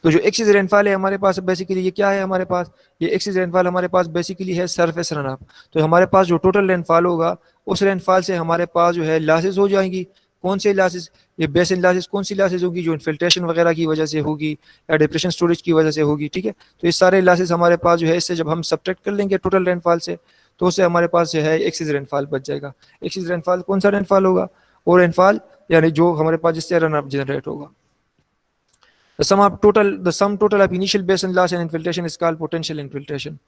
तो जो एक्सिस रेनफॉल है हमारे पास बेसिकली ये क्या है? हमारे पास ये एक्सिस रेनफॉल हमारे पास बेसिकली है सरफेस रनअप। तो हमारे पास जो टोटल रेनफॉल होगा उस रेनफॉल से हमारे पास जो है लॉसेस हो जाएंगी, कौन से लॉसेस, ये बेसिन लॉसेस कौन सी लॉसेस होगी, जो इन्फिल्ट्रेशन वगैरह की वजह से होगी या डिप्रेशन स्टोरेज की वजह से होगी, ठीक है। तो ये सारे लॉसेस हमारे पास जो है, इससे जब हम सब्ट्रैक्ट कर लेंगे टोटल रेनफॉल से, तो उससे हमारे पास जो है एक्सेस रेनफॉल बच जाएगा। एक्सेस रेनफॉल कौन सा रेनफॉल होगा, वो रेनफॉल यानी जो हमारे पास जिससे रन अप जनरेट होगा। The sum total of initial basin loss and infiltration is called potential infiltration.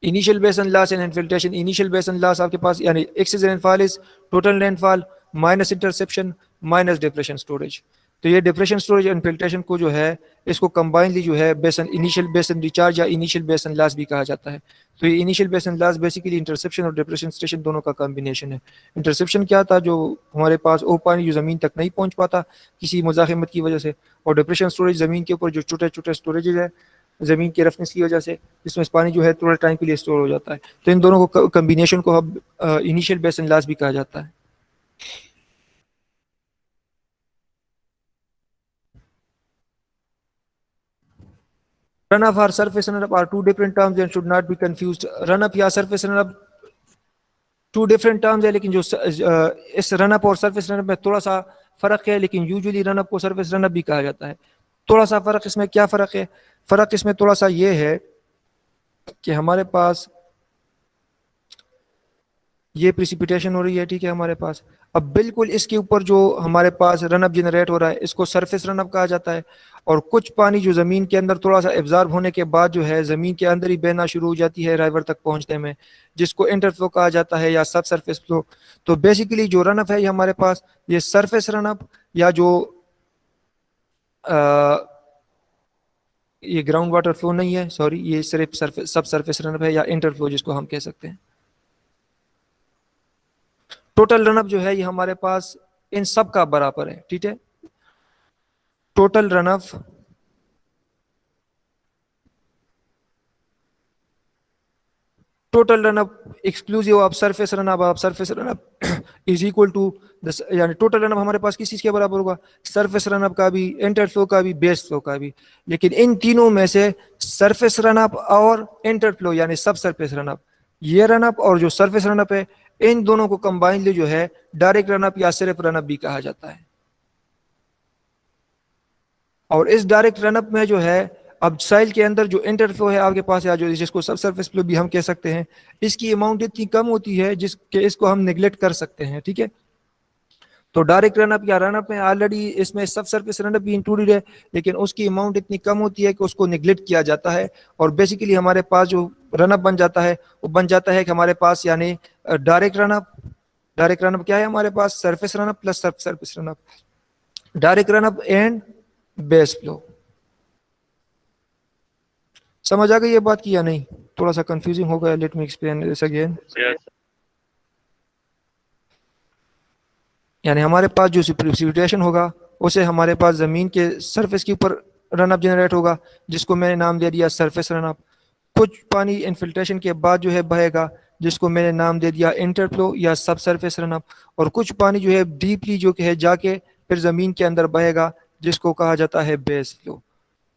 Initial basin loss and infiltration, initial basin loss आपके पास यानी excess rainfall is total rainfall minus interception minus depression storage। तो ये depression storage infiltration को जो है इसको combinedly जो है बेसन इनिशियल बेसन रिचार्ज या इनिशियल बेसन लॉस भी कहा जाता है। तो ये इनिशियल बेसन लॉस बेसिकली इंटरसेप्शन और डिप्रेशन स्टेशन दोनों का कॉम्बिनेशन है। इंटरसेप्शन क्या था, जो हमारे पास वो पानी जो ज़मीन तक नहीं पहुंच पाता किसी मुज़ाहिमत की वजह से, और डिप्रेशन स्टोरेज ज़मीन के ऊपर जो छोटे छोटे स्टोरेज है ज़मीन की रफनेस की वजह से, जिसमें पानी जो है थोड़े टाइम के लिए स्टोर हो जाता है। तो इन दोनों को कम्बिनेशन को अब इनिशियल बेसन लॉस भी कहा जाता है। Runoff or surface runoff are two different terms and should not be confused। runoff या surface runoff two different terms है, लेकिन जो इस रनअप और सरफेस रनअप में थोड़ा सा फर्क है, लेकिन यूजुअली रनअप को सरफेस रनअप भी कहा जाता है। थोड़ा सा फर्क इसमें क्या फर्क है, फर्क इसमें थोड़ा सा ये है कि हमारे पास ये प्रिसिपिटेशन हो रही है, ठीक है हमारे पास, अब बिल्कुल इसके ऊपर जो हमारे पास रनअप जनरेट हो रहा है इसको सरफेस रनअप कहा जाता है, और कुछ पानी जो ज़मीन के अंदर थोड़ा सा एब्जॉर्ब होने के बाद जो है ज़मीन के अंदर ही बहना शुरू हो जाती है राइवर तक पहुंचने में, जिसको इंटरफ्लो कहा जाता है या सब सरफेस फ्लो। तो बेसिकली जो रनअप है ये हमारे पास ये सरफेस रनअप या जो ये ग्राउंड वाटर फ्लो नहीं है, सॉरी, ये सिर्फ सरफेस सब सरफेस रनअप है या इंटरफ्लो जिसको हम कह सकते हैं। टोटल रनअप जो है ये हमारे पास इन सब का बराबर है, ठीक है। Total run up exclusive of surface run up is equal to यानी टोटल रनअप हमारे पास किस चीज के बराबर होगा, सरफेस रनअप का भी, इंटरफ्लो का भी, बेस फ्लो का भी। लेकिन इन तीनों में से सरफेस रनअप और इंटरफ्लो यानी सब सरफेस रनअप, ये रनअप और जो सरफेस रनअप है इन दोनों को कंबाइनली जो है डायरेक्ट रनअप या सिर्फ रनअप भी कहा जाता है। और इस डायरेक्ट रनअप में जो है अब साइल के अंदर जो इंटरफ्लो है आपके पास, या जो जिसको सब सरफेस फ्लो भी हम कह सकते हैं, इसकी अमाउंट इतनी कम होती है जिसके इसको हम नेग्लेक्ट कर सकते हैं, ठीक है। तो डायरेक्ट रनअप या रनअप में ऑलरेडी इसमें सब सरफेस रनअप भी इंक्लूडेड है, लेकिन उसकी अमाउंट इतनी कम होती है कि उसको नेग्लेक्ट किया जाता है, और बेसिकली हमारे पास जो रनअप बन जाता है वो बन जाता है कि हमारे पास यानी डायरेक्ट रनअप क्या है हमारे पास, सरफेस रनअप प्लस सब surface run up, direct run up and base flow. समझ आ गई ये बात की या नहीं, थोड़ा सा कंफ्यूजिंग हो गया, let me explain this again. यानी हमारे पास जो प्रिसिपिटेशन होगा उसे हमारे पास ज़मीन के सरफेस के ऊपर रनअप जनरेट होगा, जिसको मैंने नाम दे दिया सरफेस रनअप। कुछ पानी इन्फिल्ट्रेशन के बाद जो है बहेगा, जिसको मैंने नाम दे दिया इंटरफ्लो या सब सरफेस रनअप। और कुछ पानी जो है डीपली जो कि है जाके फिर ज़मीन के अंदर बहेगा, जिसको कहा जाता है बेस फ्लो।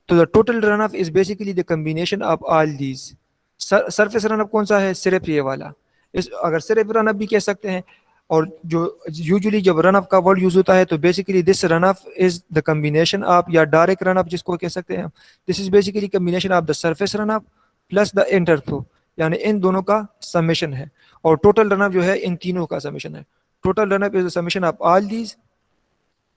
तो the total run up is basically the combination of all these. Surface run up कौन सा है, सिर्फ ये वाला, इस अगर सिर्फ रनअप भी कह सकते हैं। और जो यूजुअली जब रनअप का वर्ड यूज होता है तो basically this run up is the combination of या डायरेक्ट रनअप जिसको कह सकते हैं, this is basically combination of the surface run up plus the interflow, यानी इन दोनों का समेशन है। और टोटल रनअप जो है इन तीनों का समेशन है। Total run up is the summation of all these.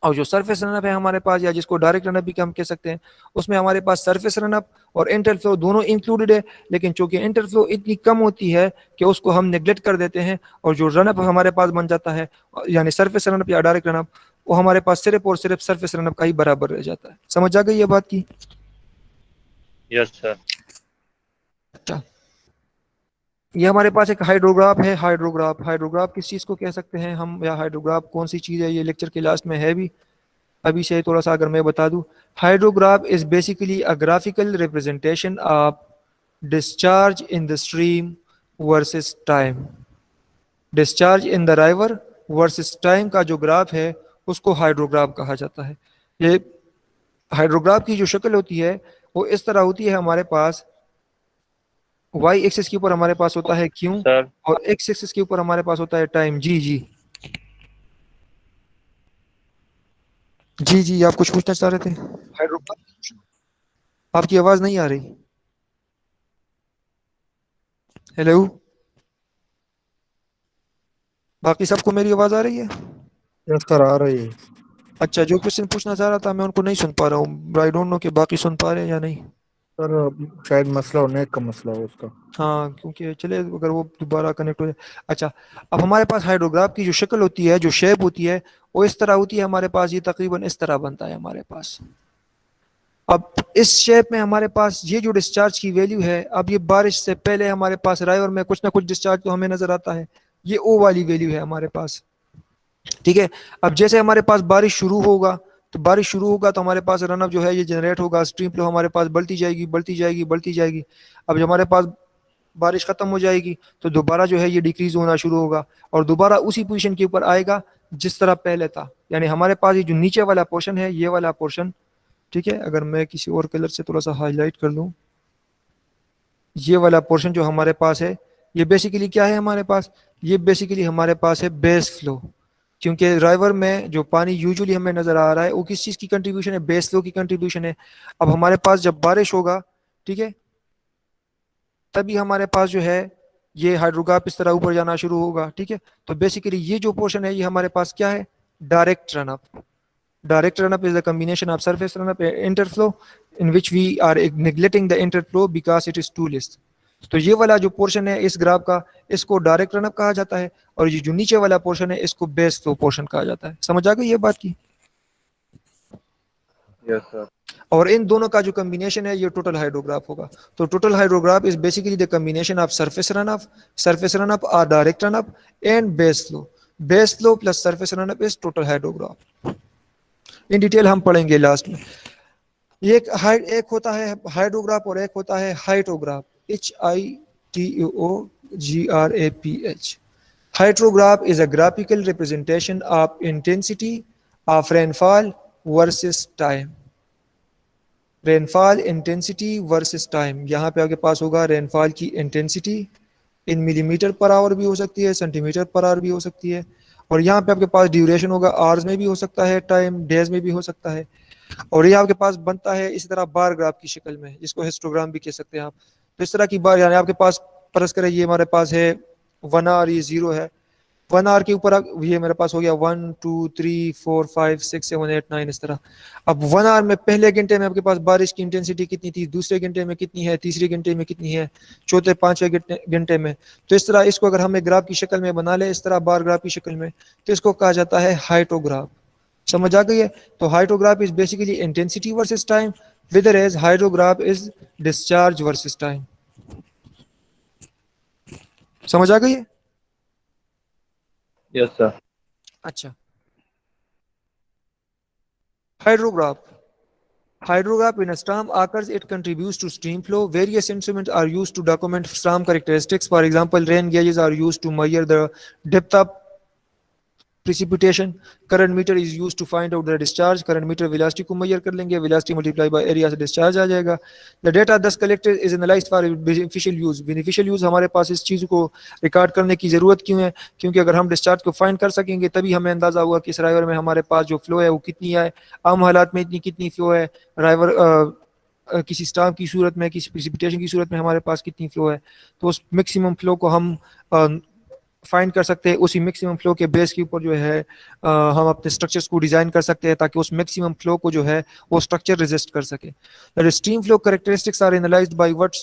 और जो सरफेस रनअप है हमारे पास या जिसको डायरेक्ट रनअप भी हम कह सकते हैं, उसमें हमारे पास सरफेस रनअप और इंटरफ्लो दोनों इंक्लूडेड है, लेकिन चूंकि इंटरफ्लो इतनी कम होती है कि उसको हम नेग्लेक्ट कर देते हैं, और जो रनअप हमारे पास बन जाता है यानी सरफेस रनअप या डायरेक्ट रनअप, वो हमारे पास सिर्फ और सिर्फ सरफेस रनअप का ही बराबर रह जाता है। समझ आ गई ये बात की? Yes sir. अच्छा, ये हमारे पास एक हाइड्रोग्राफ है। हाइड्रोग्राफ किस चीज़ को कह सकते हैं हम, या हाइड्रोग्राफ कौन सी चीज़ है, ये लेक्चर के लास्ट में है भी, अभी से थोड़ा सा अगर मैं बता दूं। Hydrograph is basically a graphical representation of discharge in the stream versus time. Discharge in the river versus time का जो ग्राफ है उसको हाइड्रोग्राफ कहा जाता है। ये हाइड्रोग्राफ की जो शक्ल होती है वो इस तरह होती है, हमारे पास वाई एक्सिस के ऊपर हमारे पास होता है क्यू, सर और एक्स एक्सिस के ऊपर हमारे पास होता है टाइम। जी जी जी जी, आप कुछ पूछना चाह रहे थे? हाइड्रोग्राफ। आपकी आवाज नहीं आ रही। हेलो, बाकी सबको मेरी आवाज आ रही है? यस सर, आ रही है। अच्छा, जो क्वेश्चन पूछना चाह रहा था मैं उनको नहीं सुन पा रहा हूँ। आई डोंट नो कि बाकी सुन पा रहे हैं या नहीं। सर शायद मसला हो, नेट का मसला हो उसका। हाँ, क्योंकि चले अगर वो दोबारा कनेक्ट हो जाए। अच्छा, अब हमारे पास हाइड्रोग्राफ की जो शक्ल होती है, जो शेप होती है, वो इस तरह होती है हमारे पास। ये तकरीबन इस तरह बनता है हमारे पास। अब इस शेप में हमारे पास ये जो डिस्चार्ज की वैल्यू है, अब ये बारिश से पहले हमारे पास राइवर में कुछ ना कुछ डिस्चार्ज तो हमें नजर आता है। ये ओ वाली वैल्यू है हमारे पास। ठीक है। अब जैसे हमारे पास बारिश शुरू होगा, तो बारिश शुरू होगा तो हमारे पास रन अप जो है ये जनरेट होगा। स्ट्रीम फ्लो हमारे पास बढ़ती जाएगी, बढ़ती जाएगी, बढ़ती जाएगी। अब जब हमारे पास बारिश खत्म हो जाएगी तो दोबारा जो है ये डिक्रीज होना शुरू होगा और दोबारा उसी पोजीशन के ऊपर आएगा जिस तरह पहले था। यानी हमारे पास ये जो नीचे वाला पोर्शन है, ये वाला पोर्शन, ठीक है, अगर मैं किसी और कलर से थोड़ा सा हाईलाइट कर लूँ, ये वाला पोर्शन जो हमारे पास है, ये बेसिकली क्या है हमारे पास? ये बेसिकली हमारे पास है बेस फ्लो। क्योंकि ड्राइवर में जो पानी यूजुअली हमें नजर आ रहा है वो किस चीज की कंट्रीब्यूशन है? बेस फ्लो की कंट्रीब्यूशन है। अब हमारे पास जब बारिश होगा, ठीक है, तभी हमारे पास जो है ये हाइड्रोग्राफ इस तरह ऊपर जाना शुरू होगा। ठीक है। तो बेसिकली ये जो पोर्शन है ये हमारे पास क्या है? Direct run up. Direct runoff is the combination of surface runoff and interflow in which we are neglecting the interflow because it is too less. तो ये वाला जो पोर्शन है इस ग्राफ का, इसको डायरेक्ट रनअप कहा जाता है और ये जो नीचे वाला पोर्शन है इसको बेस फ्लो पोर्शन कहा जाता है। समझ आ गई ये बात की? Yes sir. और इन दोनों का जो कॉम्बिनेशन है ये टोटल हाइड्रोग्राफ होगा। तो total hydrograph is basically the combination of surface run up और direct run up and base flow. Base flow plus surface run up is total hydrograph. In detail हम पढ़ेंगे लास्ट में। एक होता है हाइड्रोग्राफ और एक होता है hyetograph. HITOGRAPH। Hydrograph is a graphical representation of intensity of rainfall versus time. Rainfall intensity versus time. यहाँ पे आपके पास होगा रेनफॉल की इंटेंसिटी, इन मिलीमीटर पर आवर भी हो सकती है, सेंटीमीटर पर आवर भी हो सकती है, और यहाँ पे आपके पास ड्यूरेशन होगा, आवर्स में भी हो सकता है, टाइम डेज में भी हो सकता है। और ये आपके पास बनता है इसी तरह बार ग्राफ की शक्ल में, जिसको हिस्टोग्राम भी कह सकते हैं आप। तो इस तरह की बार, यानी आपके पास फर्ज करें ये हमारे पास है 1 आवर, ये 0 है। 1 आवर के ऊपर ये मेरे पास हो गया 1 2 3 4 5 6 7 8 9 इस तरह। अब 1 आवर में पहले घंटे में आपके पास बारिश की इंटेंसिटी कितनी थी, दूसरे घंटे में कितनी है, तीसरे घंटे में कितनी है, चौथे पांचवें घंटे में। तो इस तरह इसको अगर हम एक ग्राफ की शक्ल में बना ले, इस तरह बार ग्राफ की शक्ल में, तो इसको कहा जाता है हाइटोग्राफ। समझ आ गई है? तो hyetograph is basically intensity versus time, whereas hydrograph is discharge versus time. समझ आ गई है? Yes sir. अच्छा, hydrograph. Hydrograph in a storm occurs, it contributes to stream flow. Various instruments are used to document storm characteristics. For example, rain gauges are used to measure the depth of precipitation. Current meter is used to find out the discharge. Current meter velocity को measure कर लेंगे, velocity multiply by area से discharge आ जाएगा। The data thus collected is analyzed for beneficial use. Beneficial use हमारे पास इस चीज़ को record करने की ज़रूरत क्यों है? क्योंकि अगर हम डिस्चार्ज को फाइंड कर सकेंगे तभी हमें अंदाज़ा होगा कि इस राइवर में हमारे पास जो फ्लो है वो कितनी है, आम हालात में इतनी कितनी फ्लो है, राइवर किसी स्टॉर्म की सूरत में, किसी प्रेसिपिटेशन की सूरत में हमारे पास कितनी फ्लो है। तो उस मैक्सिमम फ्लो को हम फाइंड कर सकते हैं। उसी मैक्सिमम फ्लो के बेस के ऊपर जो है हम अपने स्ट्रक्चर्स को डिजाइन कर सकते हैं ताकि उस मैक्सिमम फ्लो को जो है वो स्ट्रक्चर रेजिस्ट कर सके। The stream flow characteristics are analysed by what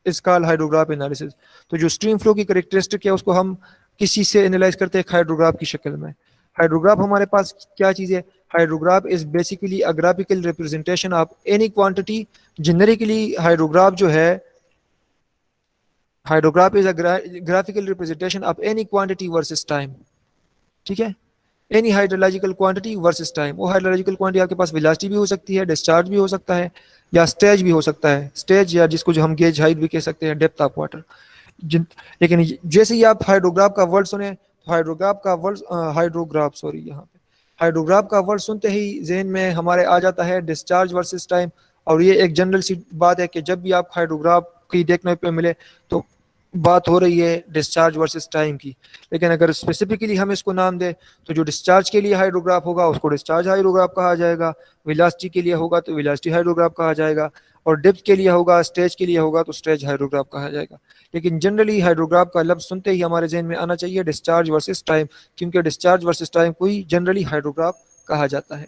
is called hydrograph analysis. तो जो स्ट्रीम फ्लो की कैरेक्टरिस्टिक है उसको हम किस चीज से एनालाइज करते हैं? हाइड्रोग्राफ की शक्ल में। हाइड्रोग्राफ हमारे पास क्या चीज है? Hydrograph is basically a graphical representation of any quantity. Generically hydrograph जो है, hydrograph is a graphical representation of any quantity versus time. ठीक है, any hydrological quantity versus time. वो हाइड्रोलॉजिकल क्वांटिटी आपके पास वेलोसिटी भी हो सकती है, डिस्चार्ज भी हो सकता है, या स्टेज भी हो सकता है। स्टेज या जिसको जो हम गेज हाइट भी कह सकते हैं, डेप्थ ऑफ वाटर। लेकिन जैसे ही आप हाइड्रोग्राफ का वर्ड सुने, तो हाइड्रोग्राफ का वर्ड सुनते ही जहन में हमारे आ जाता है डिस्चार्ज वर्सेस टाइम। और ये एक जनरल सी बात है कि जब भी आप हाइड्रोग्राफ की देखने पे मिले तो बात हो रही है डिस्चार्ज वर्सेस टाइम की, लेकिन अगर स्पेसिफिकली हम इसको नाम दें तो जो डिस्चार्ज के लिए हाइड्रोग्राफ होगा उसको डिस्चार्ज हाइड्रोग्राफ कहा जाएगा, वेलोसिटी के लिए होगा तो वेलोसिटी हाइड्रोग्राफ कहा जाएगा, और डेप्थ के लिए होगा, स्टेज के लिए होगा तो स्टेज हाइड्रोग्राफ कहा जाएगा। लेकिन जनरली हाइड्रोग्राफ का लफ्ज सुनते ही हमारे जहन में आना चाहिए डिस्चार्ज वर्सेस टाइम, क्योंकि डिस्चार्ज वर्सेस टाइम को ही जनरली हाइड्रोग्राफ कहा जाता है।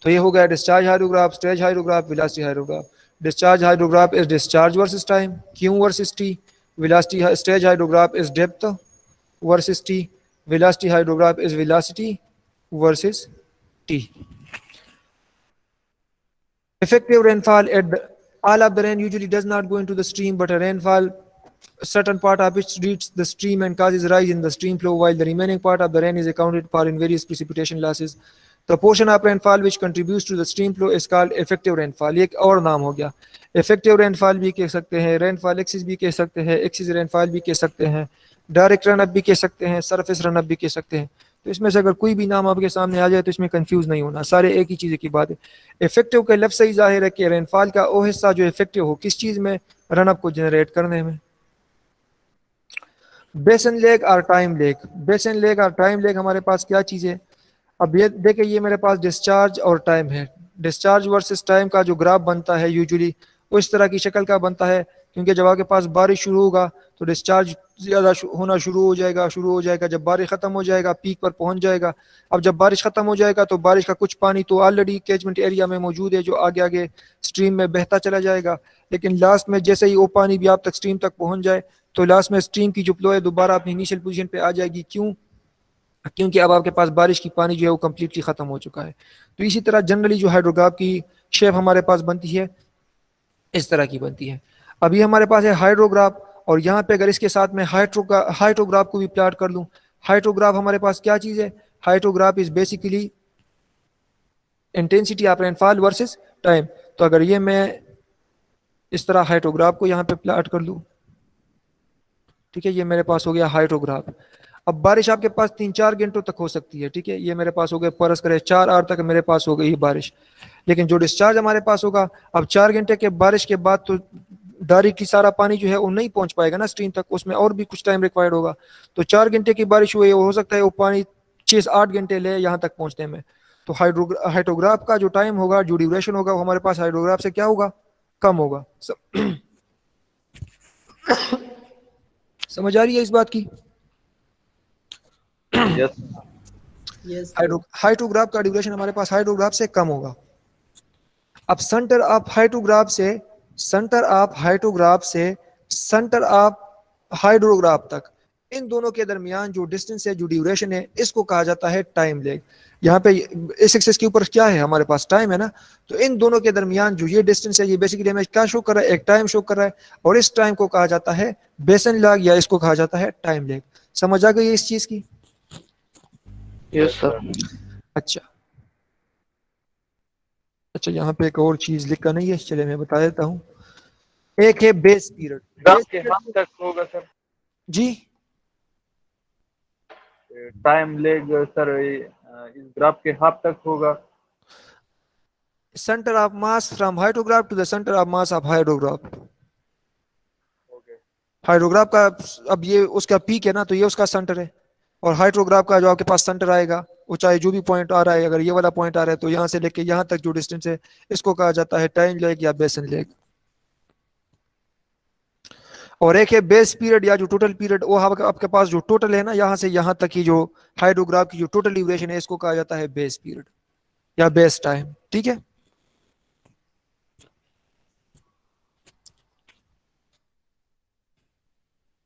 तो ये हो गया discharge hydrograph, stage hydrograph, velocity hydrograph. Discharge hydrograph is discharge versus time, Q versus T। Velocity stage hydrograph is depth versus T। Velocity hydrograph is velocity versus T। Effective rainfall all of the rain usually does not go into the stream, but a rainfall a certain part of which reaches the stream and causes rise in the stream flow, while the remaining part of the rain is accounted for in various precipitation losses. The portion of rainfall which contributes to the stream flow is called effective rainfall। ये एक और नाम हो गया। effective rainfall भी कह सकते हैं, rainfall excess भी कह सकते हैं, excess rainfall भी कह सकते हैं, direct run up भी कह सकते हैं, surface run up भी कह सकते हैं। तो इसमें से अगर कोई भी नाम आपके सामने आ जाए तो इसमें कंफ्यूज नहीं होना, सारे एक ही चीज़ की बात है। इफेक्टिव का लफ्ज़ ही जाहिर है कि रेनफॉल का वो हिस्सा जो इफेक्टिव हो किस चीज़ में, रन अप को जनरेट करने में। बेसन लेक और टाइम लेक, बेसन लेक और टाइम लेक हमारे पास क्या चीज़ है। अब ये देखिए, ये मेरे पास डिस्चार्ज और टाइम है। डिस्चार्ज वर्सेस टाइम का जो ग्राफ बनता है यूजुअली वो इस तरह की शक्ल का बनता है, क्योंकि जब आपके पास बारिश शुरू होगा तो डिस्चार्ज ज़्यादा होना शुरू हो जाएगा। जब बारिश ख़त्म हो जाएगा पीक पर पहुंच जाएगा। अब जब बारिश ख़त्म हो जाएगा तो बारिश का कुछ पानी तो ऑलरेडी कैचमेंट एरिया में मौजूद है जो आगे आगे स्ट्रीम में बहता चला जाएगा, लेकिन लास्ट में जैसे ही वो पानी भी आप तक स्ट्रीम तक पहुँच जाए तो लास्ट में स्ट्रीम की जो फ्लो है दोबारा अपनी इनिशियल पोजीशन पे आ जाएगी। क्यों? क्योंकि अब आपके पास बारिश की पानी जो है वो कम्प्लीटली ख़त्म हो चुका है। तो इसी तरह जनरली जो हाइड्रोग्राफ की शेप हमारे पास बनती है इस तरह की बनती है। अभी हमारे पास है हाइड्रोग्राफ, और यहाँ पे अगर इसके साथ में हाइड्रोग्राफ को भी प्लॉट कर लूँ, हाइड्रोग्राफ हमारे पास क्या चीज़ है। Hydrograph is basically intensity of rainfall versus time. तो अगर ये मैं इस तरह हाइड्रोग्राफ को यहाँ पे प्लॉट कर लूँ, ठीक है, ये मेरे पास हो गया हाइड्रोग्राफ। अब बारिश आपके पास 3-4 घंटों तक हो सकती है, ठीक है, ये मेरे पास हो गया परस करे 4 आवर तक मेरे पास हो गई बारिश। लेकिन जो डिस्चार्ज हमारे पास होगा, अब 4 घंटे के बारिश के बाद तो डायरेक्टली सारा पानी जो है वो नहीं पहुंच पाएगा ना स्ट्रीम तक, उसमें और भी कुछ टाइम रिक्वायर्ड होगा। तो 4 घंटे की बारिश हुई, हो सकता है वो पानी 6-8 घंटे ले यहाँ तक पहुंचने में। तो हाइड्रोग्राफ का जो टाइम होगा, जो ड्यूरेशन होगा, वो हमारे पास हाइड्रोग्राफ से क्या होगा, कम होगा। समझ आ रही है इस बात की? यस। हाइड्रोग्राफ का ड्यूरेशन हमारे पास हाइड्रोग्राफ से कम होगा। अब सेंटर ऑफ हाइड्रोग्राफ से सेंटर ऑफ हाइड्रोग्राफ तक, इन दोनों के दरमियान जो डिस्टेंस है, जो ड्यूरेशन है, इसको कहा जाता है टाइम लेग। यहाँ पे इस एक्सिस के ऊपर क्या है हमारे पास, टाइम है ना। तो इन दोनों के दरमियान जो ये डिस्टेंस है, ये बेसिकली हमें क्या शो कर रहा है, एक टाइम शो कर रहा है, और इस टाइम को कहा जाता है बेसन लैग या इसको कहा जाता है टाइम लेग। समझ आ गई इस चीज की? Yes sir. अच्छा, यहाँ पे एक और चीज लिखा नहीं है, चलिए मैं बता देता हूँ। एक है बेस पीरियड। ग्राफ के हाफ तक होगा सर जी, टाइम लेग सर, इस ग्राफ के हाफ तक होगा। Centre of mass from hydrograph to the centre of mass of hydrograph. Hydrograph का अब ये उसका पीक है ना, तो ये उसका सेंटर है, और हाइड्रोग्राफ का जो आपके पास सेंटर आएगा, वो चाहे जो भी पॉइंट आ रहा है, अगर ये वाला पॉइंट आ रहा है तो यहाँ से लेके यहाँ तक जो डिस्टेंस है, इसको कहा जाता है टाइम लेग या बेसन लेग। और एक है बेस पीरियड या जो टोटल पीरियड, वो आपके पास जो टोटल है ना, यहाँ से यहाँ तक की जो हाइड्रोग्राफ की जो टोटल ड्यूरेशन है, इसको कहा जाता है बेस पीरियड या बेस टाइम। ठीक है,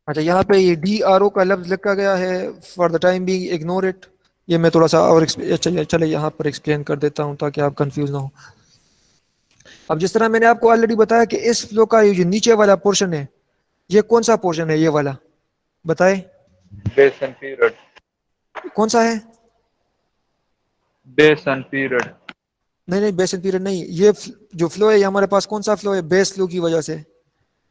अच्छा, यहाँ पे ये DRO का लफ्ज लिखा गया है, for the time being ignore it. ये मैं थोड़ा सा और चले यहाँ पर एक्सप्लेन कर देता हूँ ताकि आप कंफ्यूज ना हो। अब जिस तरह मैंने आपको ऑलरेडी बताया कि इस फ्लो का ये जो नीचे वाला पोर्शन है, ये कौन सा पोर्शन है, ये वाला बताए, बेसन पीरियड। कौन सा है? बेसन पीरियड। नहीं, बेसन पीरियड नहीं, ये जो फ्लो है ये हमारे पास कौन सा फ्लो है, बेस फ्लो की वजह से।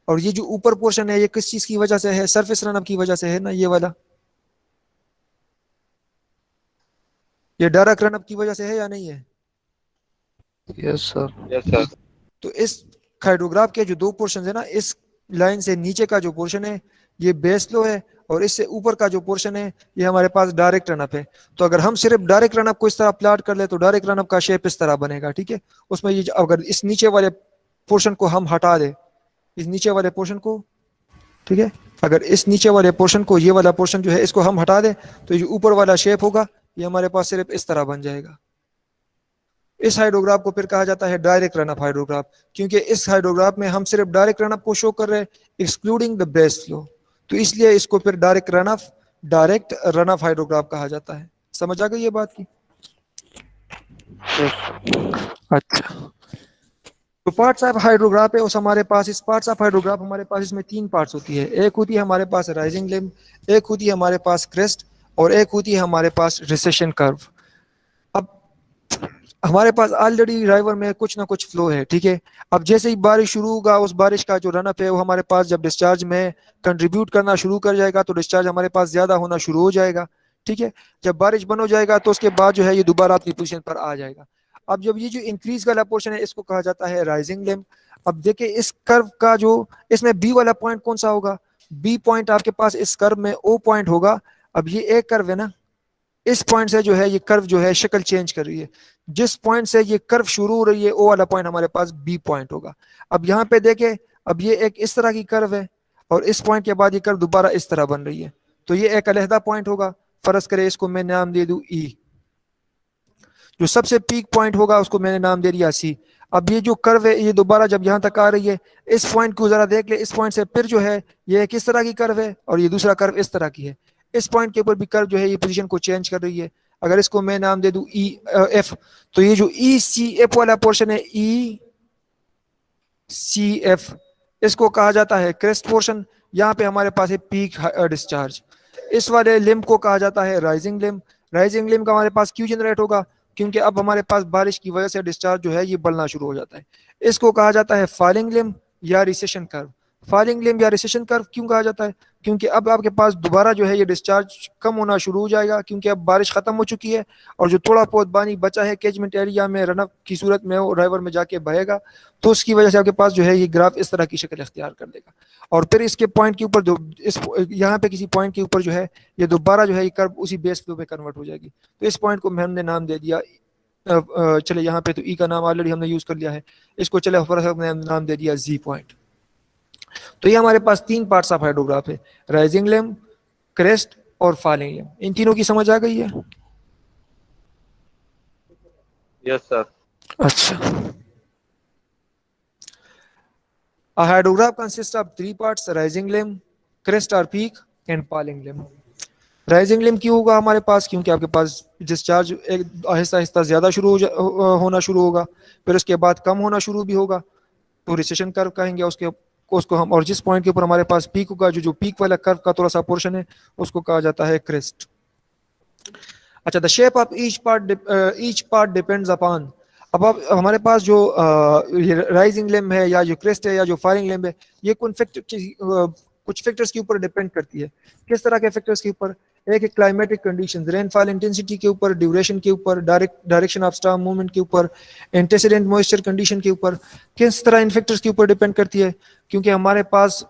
और ये जो ऊपर पोर्शन है, ये किस चीज की वजह से है, सरफेस रनअप की वजह से है ना, ये वाला, ये डायरेक्ट रनअप की वजह से है या नहीं है? Yes sir. Yes sir. तो इस हाइड्रोग्राफ के जो दो पोर्शन है ना, इस लाइन से नीचे का जो पोर्शन है ये बेस फ्लो है, और इससे ऊपर का जो पोर्शन है ये हमारे पास डायरेक्ट रनअप है। तो अगर हम सिर्फ डायरेक्ट रनअप को इस तरह प्लॉट कर ले तो डायरेक्ट रनअप का शेप इस तरह बनेगा, ठीक है। उसमें ये अगर इस नीचे वाले पोर्शन को हम हटा दे, इस नीचे वाले पोर्शन को, ठीक है, अगर इस नीचे वाले पोर्शन को, ये वाला पोर्शन जो है इसको हम हटा दें तो ये ऊपर वाला शेप होगा ये हमारे पास सिर्फ इस तरह बन जाएगा। इस हाइड्रोग्राफ को फिर कहा जाता है डायरेक्ट रनअप हाइड्रोग्राफ, क्योंकि इस हाइड्रोग्राफ में हम सिर्फ डायरेक्ट रनअप को शो कर रहे हैं एक्सक्लूडिंग द बेस फ्लो, तो इसलिए इसको फिर डायरेक्ट रनअप हाइड्रोग्राफ कहा जाता है। समझ आ गई ये बात की? अच्छा, तो पार्ट्स ऑफ हाइड्रोग्राफ है उस हमारे पास, इस पार्ट्स ऑफ हाइड्रोग्राफ हमारे पास इसमें 3 पार्ट्स होती है। एक होती है हमारे पास राइजिंग लिम्ब, एक होती है हमारे पास क्रेस्ट, और एक होती है हमारे पास रिसेशन कर्व। अब हमारे पास ऑलरेडी राइवर में कुछ ना कुछ फ्लो है, ठीक है। अब जैसे ही बारिश शुरू होगा उस बारिश का जो रनअप है वो हमारे पास जब डिस्चार्ज में कंट्रीब्यूट करना शुरू कर जाएगा तो डिस्चार्ज हमारे पास ज्यादा होना शुरू हो जाएगा, ठीक है। जब बारिश बंद हो जाएगा तो उसके बाद जो है ये दोबारा अपनी पोजीशन पर आ जाएगा। अब जब ये जो इंक्रीज वाला पोर्शन है इसको कहा जाता है राइजिंग लिम्ब। अब देखिए इस कर्व का जो, इसमें बी वाला पॉइंट कौन सा होगा? बी पॉइंट आपके पास इस कर्व में ओ पॉइंट होगा। अब ये एक कर्व है ना, इस पॉइंट से जो है ये कर्व जो है शक्ल चेंज कर रही है। जिस पॉइंट से ये कर्व शुरू हो रही है ओ वाला पॉइंट हमारे पास बी पॉइंट होगा। अब यहाँ पे देखे, अब ये एक इस तरह की कर्व है और इस पॉइंट के बाद ये कर्व दोबारा इस तरह बन रही है, तो ये एक अलहदा पॉइंट होगा। फर्ज करे इसको मैं नाम दे दूं ई। जो सबसे पीक पॉइंट होगा उसको मैंने नाम दे दिया सी। अब ये जो कर्व है ये दोबारा जब यहाँ तक आ रही है, इस पॉइंट को जरा देख ले, इस पॉइंट से फिर जो है ये किस तरह की कर्व है और ये दूसरा कर्व इस तरह की है। इस पॉइंट के ऊपर भी कर्व जो है ये पोजीशन को चेंज कर रही है। अगर इसको मैं नाम दे दूं ई एफ, तो ये जो ई सी एफ वाला पोर्शन है, ई सी एफ, इसको कहा जाता है क्रेस्ट पोर्शन। यहाँ पे हमारे पास है पीक डिस्चार्ज। इस वाले लिम्ब को कहा जाता है राइजिंग लिम्ब। राइजिंग लिम्ब का हमारे पास क्यों जनरेट होगा? क्योंकि अब हमारे पास बारिश की वजह से डिस्चार्ज जो है ये बढ़ना शुरू हो जाता है। इसको कहा जाता है फॉलिंग लिम्ब या रिसेशन कर्व। फॉलिंग लिम्ब या रिसेशन कर्व क्यों कहा जाता है? क्योंकि अब आपके पास दोबारा जो है ये डिस्चार्ज कम होना शुरू हो जाएगा, क्योंकि अब बारिश खत्म हो चुकी है और जो थोड़ा बहुत पानी बचा है कैचमेंट एरिया में रनअप की सूरत में वो ड्राइवर में जाके बहेगा, तो उसकी वजह से आपके पास जो है ये ग्राफ इस तरह की शक्ल इख्तियार कर देगा। और फिर इसके पॉइंट के ऊपर इस यहाँ पे किसी पॉइंट के ऊपर जो है ये दोबारा जो है ये कर्व उसी बेस फ्लो में कन्वर्ट हो जाएगी। तो इस पॉइंट को हमने नाम दे दिया, चले यहाँ पे तो ई का नाम ऑलरेडी हमने यूज कर लिया है, इसको चले हमने नाम दे दिया जी पॉइंट। तो ये हमारे पास 3 पार्ट्स ऑफ हाइड्रोग्राफ है, राइजिंग लिम्ब, क्रेस्ट और फॉलिंग लिम्ब। इन तीनों की समझ आ गई है? Yes sir. अच्छा, a hydrograph consists of 3 parts: rising limb, crest or peak and falling limb। Rising limb क्यों होगा हमारे पास? क्योंकि आपके पास डिस्चार्ज एक आहिस्ता आहिस्ता ज्यादा होना शुरू होगा, फिर उसके बाद कम होना शुरू भी होगा, तो रिसेशन कर्व कहेंगे उसको हम। और जिस पॉइंट के ऊपर हमारे पास पीक होगा, जो पीक वाला कर्व का थोड़ा सा पोर्शन है उसको कहा जाता है क्रेस्ट। अच्छा, the shape of each part depends upon. अब हमारे पास जो राइजिंग लिम्ब है या जो क्रेस्ट है या जो फॉलिंग लिम्ब है, ये कुछ फैक्टर्स के ऊपर डिपेंड करती है। किस तरह के फैक्टर्स के ऊपर? एक है क्लाइमेटिक कंडीशंस, रेनफॉल इंटेंसिटी के ऊपर, ड्यूरेशन के ऊपर, डायरेक्शन ऑफ स्टॉर्म मूवमेंट के ऊपर, एंटेसिडेंट मॉइस्चर कंडीशन के ऊपर। किस तरह इन फैक्टर्स के ऊपर डिपेंड करती है? क्योंकि हमारे पास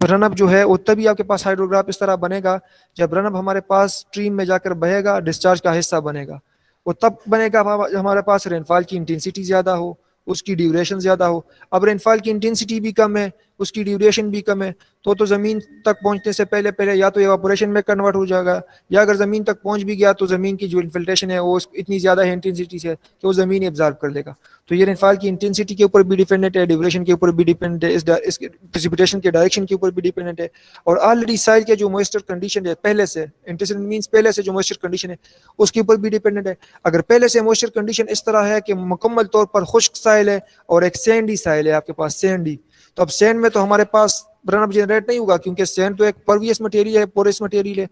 रनअप जो है वो तभी आपके पास हाइड्रोग्राफ इस तरह बनेगा जब रनअप हमारे पास स्ट्रीम में जाकर बहेगा, डिस्चार्ज का हिस्सा बनेगा। वो तब बनेगा हमारे पास रेनफॉल की इंटेंसिटी ज्यादा हो, उसकी ड्यूरेशन ज्यादा हो। अब रेनफॉल की इंटेंसिटी भी कम है, उसकी ड्यूरेशन भी कम है, तो ज़मीन तक पहुंचने से पहले या तो एवापोरेशन में कन्वर्ट हो जाएगा, या अगर ज़मीन तक पहुंच भी गया तो ज़मीन की जो इन्फिल्ट्रेशन है वो इतनी ज़्यादा है इंटेंसिटी से कि वो ज़मीन एब्जॉर्ब कर लेगा। तो ये रेनफॉल की इंटेंसिटी के ऊपर भी डिपेंडेंट है, ड्यूरेशन के ऊपर भी डिपेंडेंट है, इस प्रेसिपिटेशन के डायरेक्शन के ऊपर भी डिपेंडेंट है। और ऑलरेडी साइल के जो मॉइस्चर कंडीशन है पहले से, इंटेंसिटी मींस पहले से जो मॉइस्चर कंडीशन है उसके ऊपर भी डिपेंडेंट है। अगर पहले से मॉइस्चर कंडीशन इस तरह है कि मुकम्मल तौर पर खुश्क साइल है और एक सैंडी साइल है आपके पास, सैंडी, तो अब सैंड में तो हमारे पास रनअप जनरेट नहीं होगा, क्योंकि सैंड तो एक परवियस मटेरियल है, पोरस मटेरियल है,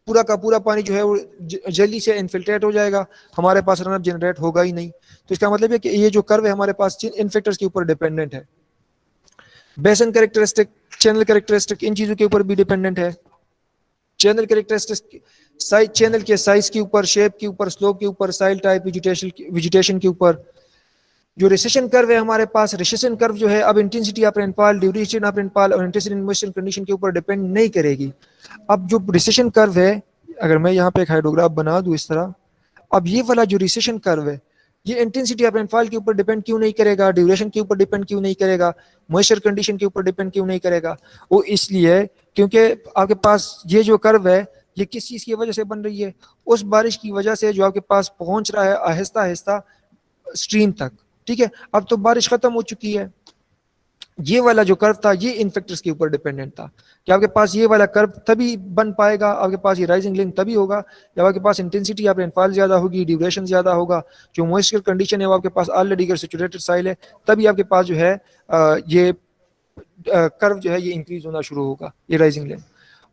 पूरा का पूरा पानी जो है वो जल्दी से इन्फिल्ट्रेट हो जाएगा, हमारे पास रनअप जनरेट होगा ही नहीं। तो इसका मतलब है कि ये जो कर्व है हमारे पास इन फैक्टर्स के ऊपर डिपेंडेंट है। बेसन कैरेक्टरिस्टिक, चैनल कैरेक्टरिस्टिक, इन चीजों के ऊपर भी डिपेंडेंट है। चैनल कैरेक्टरिस्टिक साइज, चैनल के साइज के ऊपर, शेप के ऊपर, स्लोप के ऊपर, साइल टाइप, वेजिटेशन के ऊपर। जो रिसेशन कर्व है हमारे पास, रिसेशन कर्व जो है अब intensity of rainfall, duration of rainfall और इंटेंसिटी इन मॉइस्चर कंडीशन के ऊपर डिपेंड नहीं करेगी। अब जो रिसेशन कर्व है, अगर मैं यहाँ पे एक हाइड्रोग्राफ बना दूं इस तरह, अब ये वाला जो रिसेशन कर्व है ये इंटेंसिटी ऑफ रेनफॉल के ऊपर डिपेंड क्यों नहीं करेगा, ड्यूरेशन के ऊपर डिपेंड क्यों नहीं करेगा, मॉइस्चर कंडीशन के ऊपर डिपेंड क्यों नहीं करेगा? वो इसलिए क्योंकि आपके पास ये जो कर्व है ये किस चीज की वजह से बन रही है? उस बारिश की वजह से जो आपके पास पहुंच रहा है आहिस्ता आहिस्ता स्ट्रीम तक। ठीक है, अब तो बारिश खत्म हो चुकी है। ये वाला जो कर्व था ये इन फैक्टर्स के ऊपर डिपेंडेंट था कि आपके पास ये वाला कर्व तभी बन पाएगा, आपके पास ये राइजिंग लिंक तभी होगा जब आपके पास इंटेंसिटी ऑफ रेनफॉल ज्यादा होगी, ड्यूरेशन ज्यादा होगा, जो मॉइस्चर कंडीशन है वो आपके पास ऑलरेडी अगर सैचुरेटेड साइल है तभी आपके पास जो है ये कर्व जो है ये इंक्रीज होना शुरू होगा, ये राइजिंग लिंक।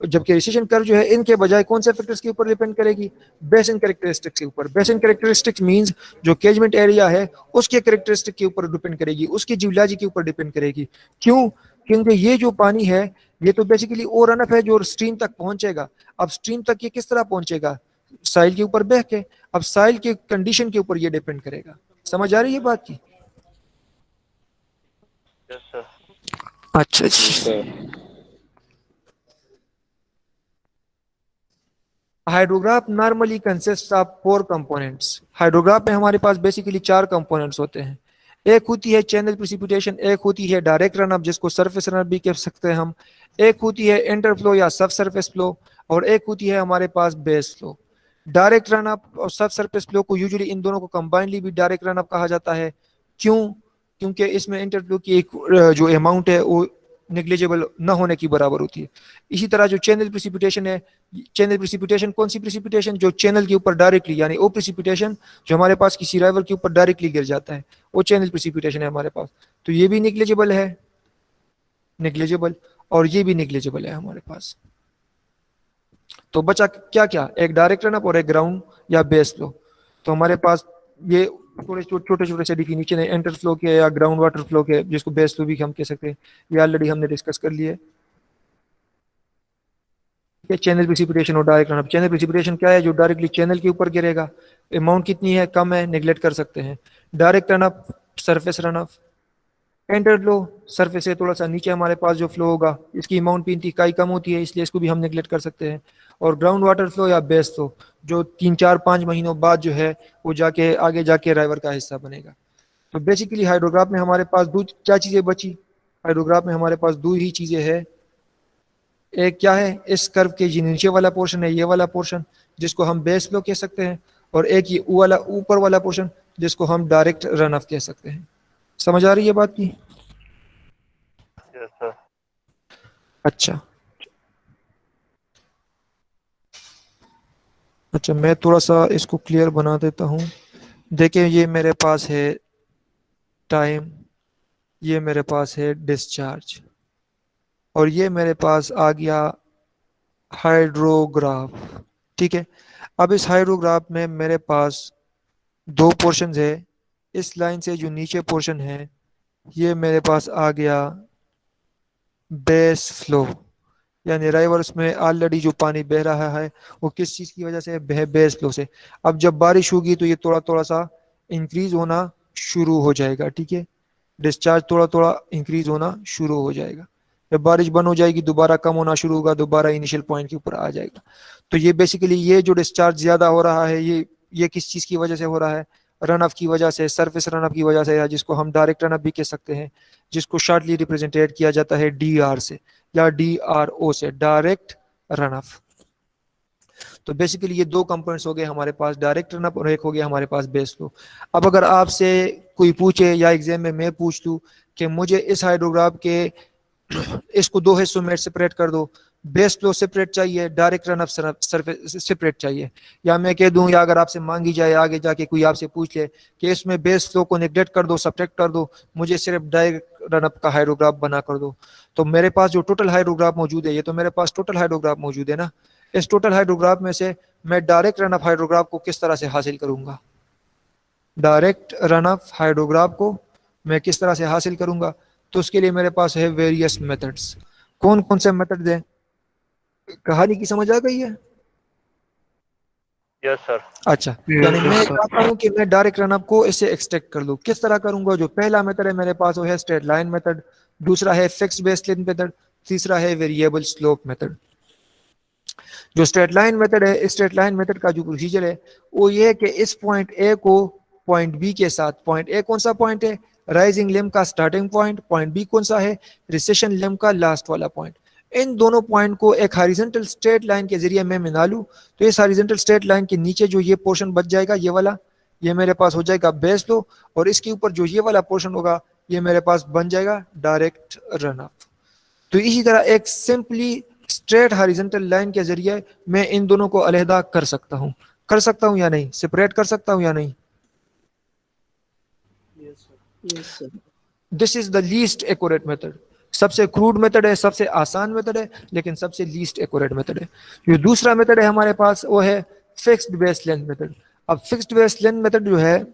जबकि रिसेशन कर्व जो है इनके बजाय कौन से फैक्टर्स के ऊपर डिपेंड करेगी? बेसिन कैरेक्टरिस्टिक्स के ऊपर। बेसिन कैरेक्टरिस्टिक्स मींस जो कैचमेंट एरिया है उसके कैरेक्टरिस्टिक के ऊपर डिपेंड करेगी, उसकी जियोलॉजी के ऊपर डिपेंड करेगी। क्यों? क्योंकि ये जो पानी है ये तो बेसिकली ओ रन अप है जो स्ट्रीम तक पहुंचेगा। अब स्ट्रीम तक ये किस तरह पहुंचेगा? साइल के ऊपर बह के। अब साइल के कंडीशन के ऊपर ये डिपेंड करेगा। समझ आ रही है बात की? Yes sir. अच्छा जी। Hydrograph normally consist of 4 components. Hydrograph में हमारे पास बेसिकली 4 कंपोनेंट्स होते हैं। एक होती है चैनल प्रेसिपिटेशन, एक होती है डायरेक्ट रन अप जिसको सरफेस रन अप भी कह सकते हैं हम, एक होती है इंटरफ्लो या सब सरफेस फ्लो, और एक होती है हमारे पास base flow. Direct run up और सब सरफेस फ्लो को यूजुअली इन दोनों को कंबाइनली भी डायरेक्ट रन अप कहा जाता है। क्यों? क्योंकि इसमें इंटरफ्लो की एक जो अमाउंट है वो निग्लिजिबल न होने की बराबर होती है। इसी तरह जो चैनल प्रेसिपिटेशन है, चैनल प्रेसिपिटेशन कौन सी प्रेसिपिटेशन? जो चैनल के ऊपर डायरेक्टली, यानी ओ प्रेसिपिटेशन जो हमारे पास किसी राइवल के ऊपर डायरेक्टली गिर जाता है, वो चैनल प्रेसिपिटेशन है हमारे पास। तो ये भी निग्लिजिबल है, निग्लिजिबल, और ये भी निग्लिजिबल है हमारे पास। तो बचा क्या क्या? एक डायरेक्ट रन अप और एक ग्राउंड या बेस फ्लो। तो हमारे पास ये थोड़े छोटे छोटे से डिफिनीशन है इंटर फ्लो के या ग्राउंड वाटर फ्लो के, जिसको बेस फ्लो भी हम कह सकते हैं। ये ऑलरेडी हमने डिस्कस कर लिया है। चैनल प्रेसिपिटेशन और डायरेक्ट रनअप। चैनल प्रेसिपिटेशन क्या है? जो डायरेक्टली चैनल के ऊपर गिरेगा। अमाउंट कितनी है? कम है, नेग्लेक्ट कर सकते हैं। Direct run up surface run up. Enter flow surface से थोड़ा सा नीचे हमारे पास जो फ्लो होगा इसकी अमाउंट भी इंतहाई कम होती है, इसलिए इसको भी हम नेग्लेक्ट कर सकते हैं। और ग्राउंड वाटर फ्लो या बेस फ्लो जो 3-4-5 महीनों बाद जो है वो जाके आगे जाके राइवर का हिस्सा बनेगा। तो बेसिकली हाइड्रोग्राफ में हमारे पास दो क्या चीजें बची? हाइड्रोग्राफ में हमारे पास 2 ही चीजें हैं। एक क्या है? इस कर्व के जो नीचे वाला पोर्शन है, ये वाला पोर्शन जिसको हम बेस फ्लो कह सकते हैं, और एक ये वाला ऊपर वाला पोर्शन जिसको हम डायरेक्ट रन ऑफ कह सकते हैं। समझ आ रही है बात की? Yes sir. अच्छा अच्छा, मैं थोड़ा सा इसको क्लियर बना देता हूँ। देखिए ये मेरे पास है टाइम, ये मेरे पास है डिस्चार्ज, और ये मेरे पास आ गया हाइड्रोग्राफ। ठीक है, अब इस हाइड्रोग्राफ में मेरे पास 2 पोर्शंस है। इस लाइन से जो नीचे पोर्शन है ये मेरे पास आ गया बेस फ्लो, यानी राइवर्स में ऑलरेडी जो पानी बह रहा है वो किस चीज़ की वजह से बह? बेस फ्लो से। अब जब बारिश होगी तो ये थोड़ा थोड़ा सा इंक्रीज होना शुरू हो जाएगा। ठीक है, डिस्चार्ज थोड़ा थोड़ा इंक्रीज होना शुरू हो जाएगा। जब बारिश बंद हो जाएगी दोबारा कम होना शुरू होगा, दोबारा इनिशियल पॉइंट के ऊपर आ जाएगा। तो ये बेसिकली ये जो डिस्चार्ज ज्यादा हो रहा है ये किस चीज़ की वजह से हो रहा है? रन ऑफ की वजह से, सरफेस रन ऑफ की वजह से, या जिसको हम डायरेक्ट रन ऑफ भी कह सकते हैं, जिसको शॉर्टली रिप्रेजेंटेड किया जाता है DR से या DRO से, डायरेक्ट रन ऑफ। तो बेसिकली ये 2 कंपोनेंट्स हो गए हमारे पास, डायरेक्ट रन अप और एक हो गया हमारे पास बेस फ्लो। अब अगर आपसे कोई पूछे या एग्जाम में मैं पूछ दूं कि मुझे इस हाइड्रोग्राफ के इसको 2 हिस्सों में सेपरेट कर दो, बेस फ्लो सेपरेट चाहिए, direct run up surface separate चाहिए, या मैं कह दूं, या अगर आपसे मांगी जाए आगे जाके कोई आपसे पूछ ले कि इसमें बेस फ्लो को नेग्लेक्ट कर दो, सब्ट्रैक्ट कर दो, मुझे सिर्फ डायरेक्ट रन अप का हाइड्रोग्राफ बना कर दो, तो मेरे पास जो टोटल हाइड्रोग्राफ मौजूद है, ये तो मेरे पास टोटल हाइड्रोग्राफ मौजूद है ना, इस टोटल हाइड्रोग्राफ में से मैं डायरेक्ट रन अप हाइड्रोग्राफ को किस तरह से हासिल करूंगा? डायरेक्ट रन अप हाइड्रोग्राफ को मैं किस तरह से हासिल करूंगा? तो उसके लिए मेरे पास है वेरियस मेथड्स। कौन कौन से मेथड्स हैं? कहानी की समझ आ गई है? Yes sir. अच्छा, यानी मैं चाहता हूँ कि मैं डायरेक्ट रन अप को इससे एक्सट्रैक्ट कर लूँ। किस तरह करूंगा? जो पहला मेथड है मेरे पास वो है स्ट्रेट लाइन मेथड, दूसरा है फिक्स्ड बेसलाइन मेथड, तीसरा है वेरिएबल स्लोप मेथड। जो स्ट्रेट लाइन मेथड है, इस स्ट्रेट लाइन मेथड का जो प्रोसीजर है वो ये है कि इस पॉइंट ए को पॉइंट बी के साथ, पॉइंट ए कौन सा पॉइंट है? राइजिंग लिम्ब का स्टार्टिंग पॉइंट। पॉइंट बी कौन सा है? रिसेशन लिम्ब का लास्ट वाला पॉइंट। इन दोनों पॉइंट को एक हॉरिजॉन्टल स्ट्रेट लाइन के जरिए मैं मिला लूं तो इस हॉरिजॉन्टल स्ट्रेट लाइन के नीचे जो ये पोर्शन बच जाएगा, ये वाला, ये मेरे पास हो जाएगा बेस लो, और इसके ऊपर जो ये वाला पोर्शन होगा ये मेरे पास बन जाएगा डायरेक्ट रन अप। तो इसी तरह एक सिंपली स्ट्रेट हॉरिजॉन्टल लाइन के जरिए मैं इन दोनों को अलहदा कर सकता हूं। कर सकता हूं या नहीं? सेपरेट कर सकता हूं या नहीं? This is the least accurate method. सबसे क्रूड मेथड है, सबसे आसान मेथड है, लेकिन सबसे लीस्ट एक्यूरेट मेथड है। जो दूसरा मेथड है हमारे पास वो है फिक्स्ड बेस लेंथ मेथड। अब फिक्स्ड बेस लेंथ मेथड जो है,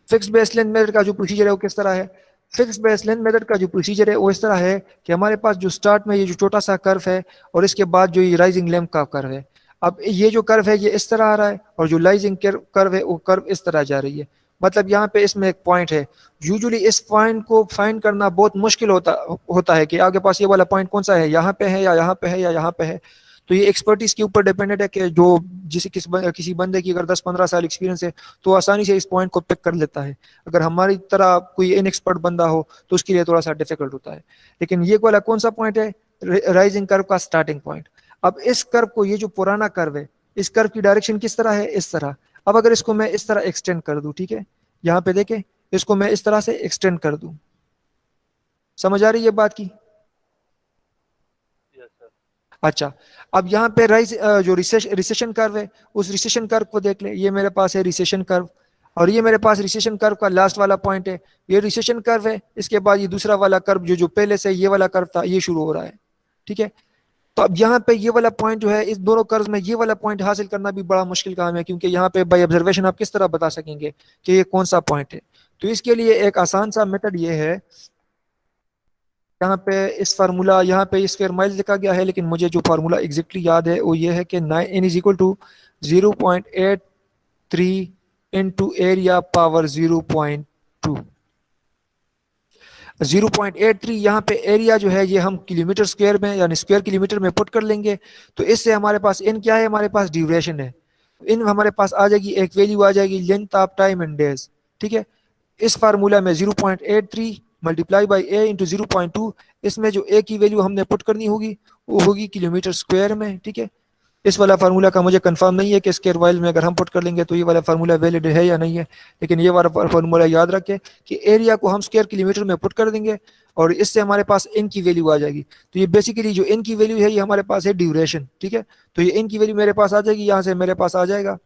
फिक्स्ड बेस लेंथ मेथड का जो प्रोसीजर है वो किस तरह है? फिक्स्ड बेस लेंथ मेथड का जो प्रोसीजर है वो इस तरह है कि हमारे पास जो स्टार्ट में ये जो छोटा सा कर्व है और इसके बाद जो ये राइजिंग लैम्प का कर्व है, अब ये जो कर्व है ये इस तरह आ रहा है और जो राइजिंग कर्व है वो कर्व इस तरह जा रही है। मतलब यहाँ पे इसमें एक पॉइंट है। यूजुअली इस पॉइंट को फाइंड करना बहुत मुश्किल होता है कि आपके पास ये वाला पॉइंट कौन सा है, यहाँ पे है या यहाँ पे है या यहाँ पे है। तो ये एक्सपर्टीज के ऊपर डिपेंडेंट है कि जो किसी बंदे की अगर 10-15 साल एक्सपीरियंस है तो आसानी से इस पॉइंट को पिक कर लेता है। अगर हमारी तरह कोई इनएक्सपर्ट बंदा हो तो उसके लिए थोड़ा सा डिफिकल्ट होता है। लेकिन ये वाला कौन सा पॉइंट है? राइजिंग कर्व का स्टार्टिंग पॉइंट। अब इस कर्व को, ये जो पुराना कर्व है, इस कर्व की डायरेक्शन किस तरह है? इस तरह। अब अगर इसको मैं इस तरह एक्सटेंड कर दूं, ठीक है, यहाँ पे देखें, इसको मैं इस तरह से एक्सटेंड कर दूं, समझ आ रही है बात की? अच्छा, अब यहाँ पे जो रिसेशन कर्व है, उस रिसेशन कर्व को देख ले। ये मेरे पास है रिसेशन कर्व और ये मेरे पास रिसेशन कर्व का लास्ट वाला पॉइंट है। ये रिसेशन कर्व है, इसके बाद ये दूसरा वाला कर्व जो पहले से ये वाला कर्व था ये शुरू हो रहा है, ठीक है। तो अब यहाँ पे ये वाला पॉइंट जो है, इस दोनों कर्व में ये वाला पॉइंट हासिल करना भी बड़ा मुश्किल काम है, क्योंकि यहाँ पे बाय ऑब्जर्वेशन आप किस तरह बता सकेंगे कि ये कौन सा पॉइंट है? तो इसके लिए एक आसान सा मेथड ये है, यहाँ पे इस फार्मूला, यहाँ पे स्क्वायर माइल लिखा गया है, लेकिन मुझे जो फार्मूला एग्जैक्टली याद है वो ये है कि n is equal to 0.83 into area power 0.2। 0.83 यहाँ पे एरिया जो है ये हम किलोमीटर स्क्वायर में यानी स्क्वायर किलोमीटर में पुट कर लेंगे। तो इससे हमारे पास इन क्या है? हमारे पास ड्यूरेशन है। इन हमारे पास आ जाएगी एक वैल्यू आ जाएगी length of time in days, ठीक है। इस फार्मूला में 0.83 मल्टीप्लाई बाई ए इंटू 0.2, इसमें जो ए की वैल्यू हमने पुट करनी होगी वो होगी किलोमीटर स्क्वायर में, ठीक है। इस वाला फार्मूला का मुझे कंफर्म नहीं है कि स्क्वायर वाइल में अगर हम पुट कर लेंगे तो ये वाला फार्मूला वैलिड है या नहीं है, लेकिन ये वाला फार्मूला याद रखें कि एरिया को हम स्क्वायर किलोमीटर में पुट कर देंगे और इससे हमारे पास इन की वैल्यू आ जाएगी। तो ये बेसिकली जो इन की वैल्यू है ये हमारे पास है ड्यूरेशन, ठीक है। तो ये इन की वैल्यू मेरे पास आ जाएगी, यहाँ से मेरे पास आ जाएगा।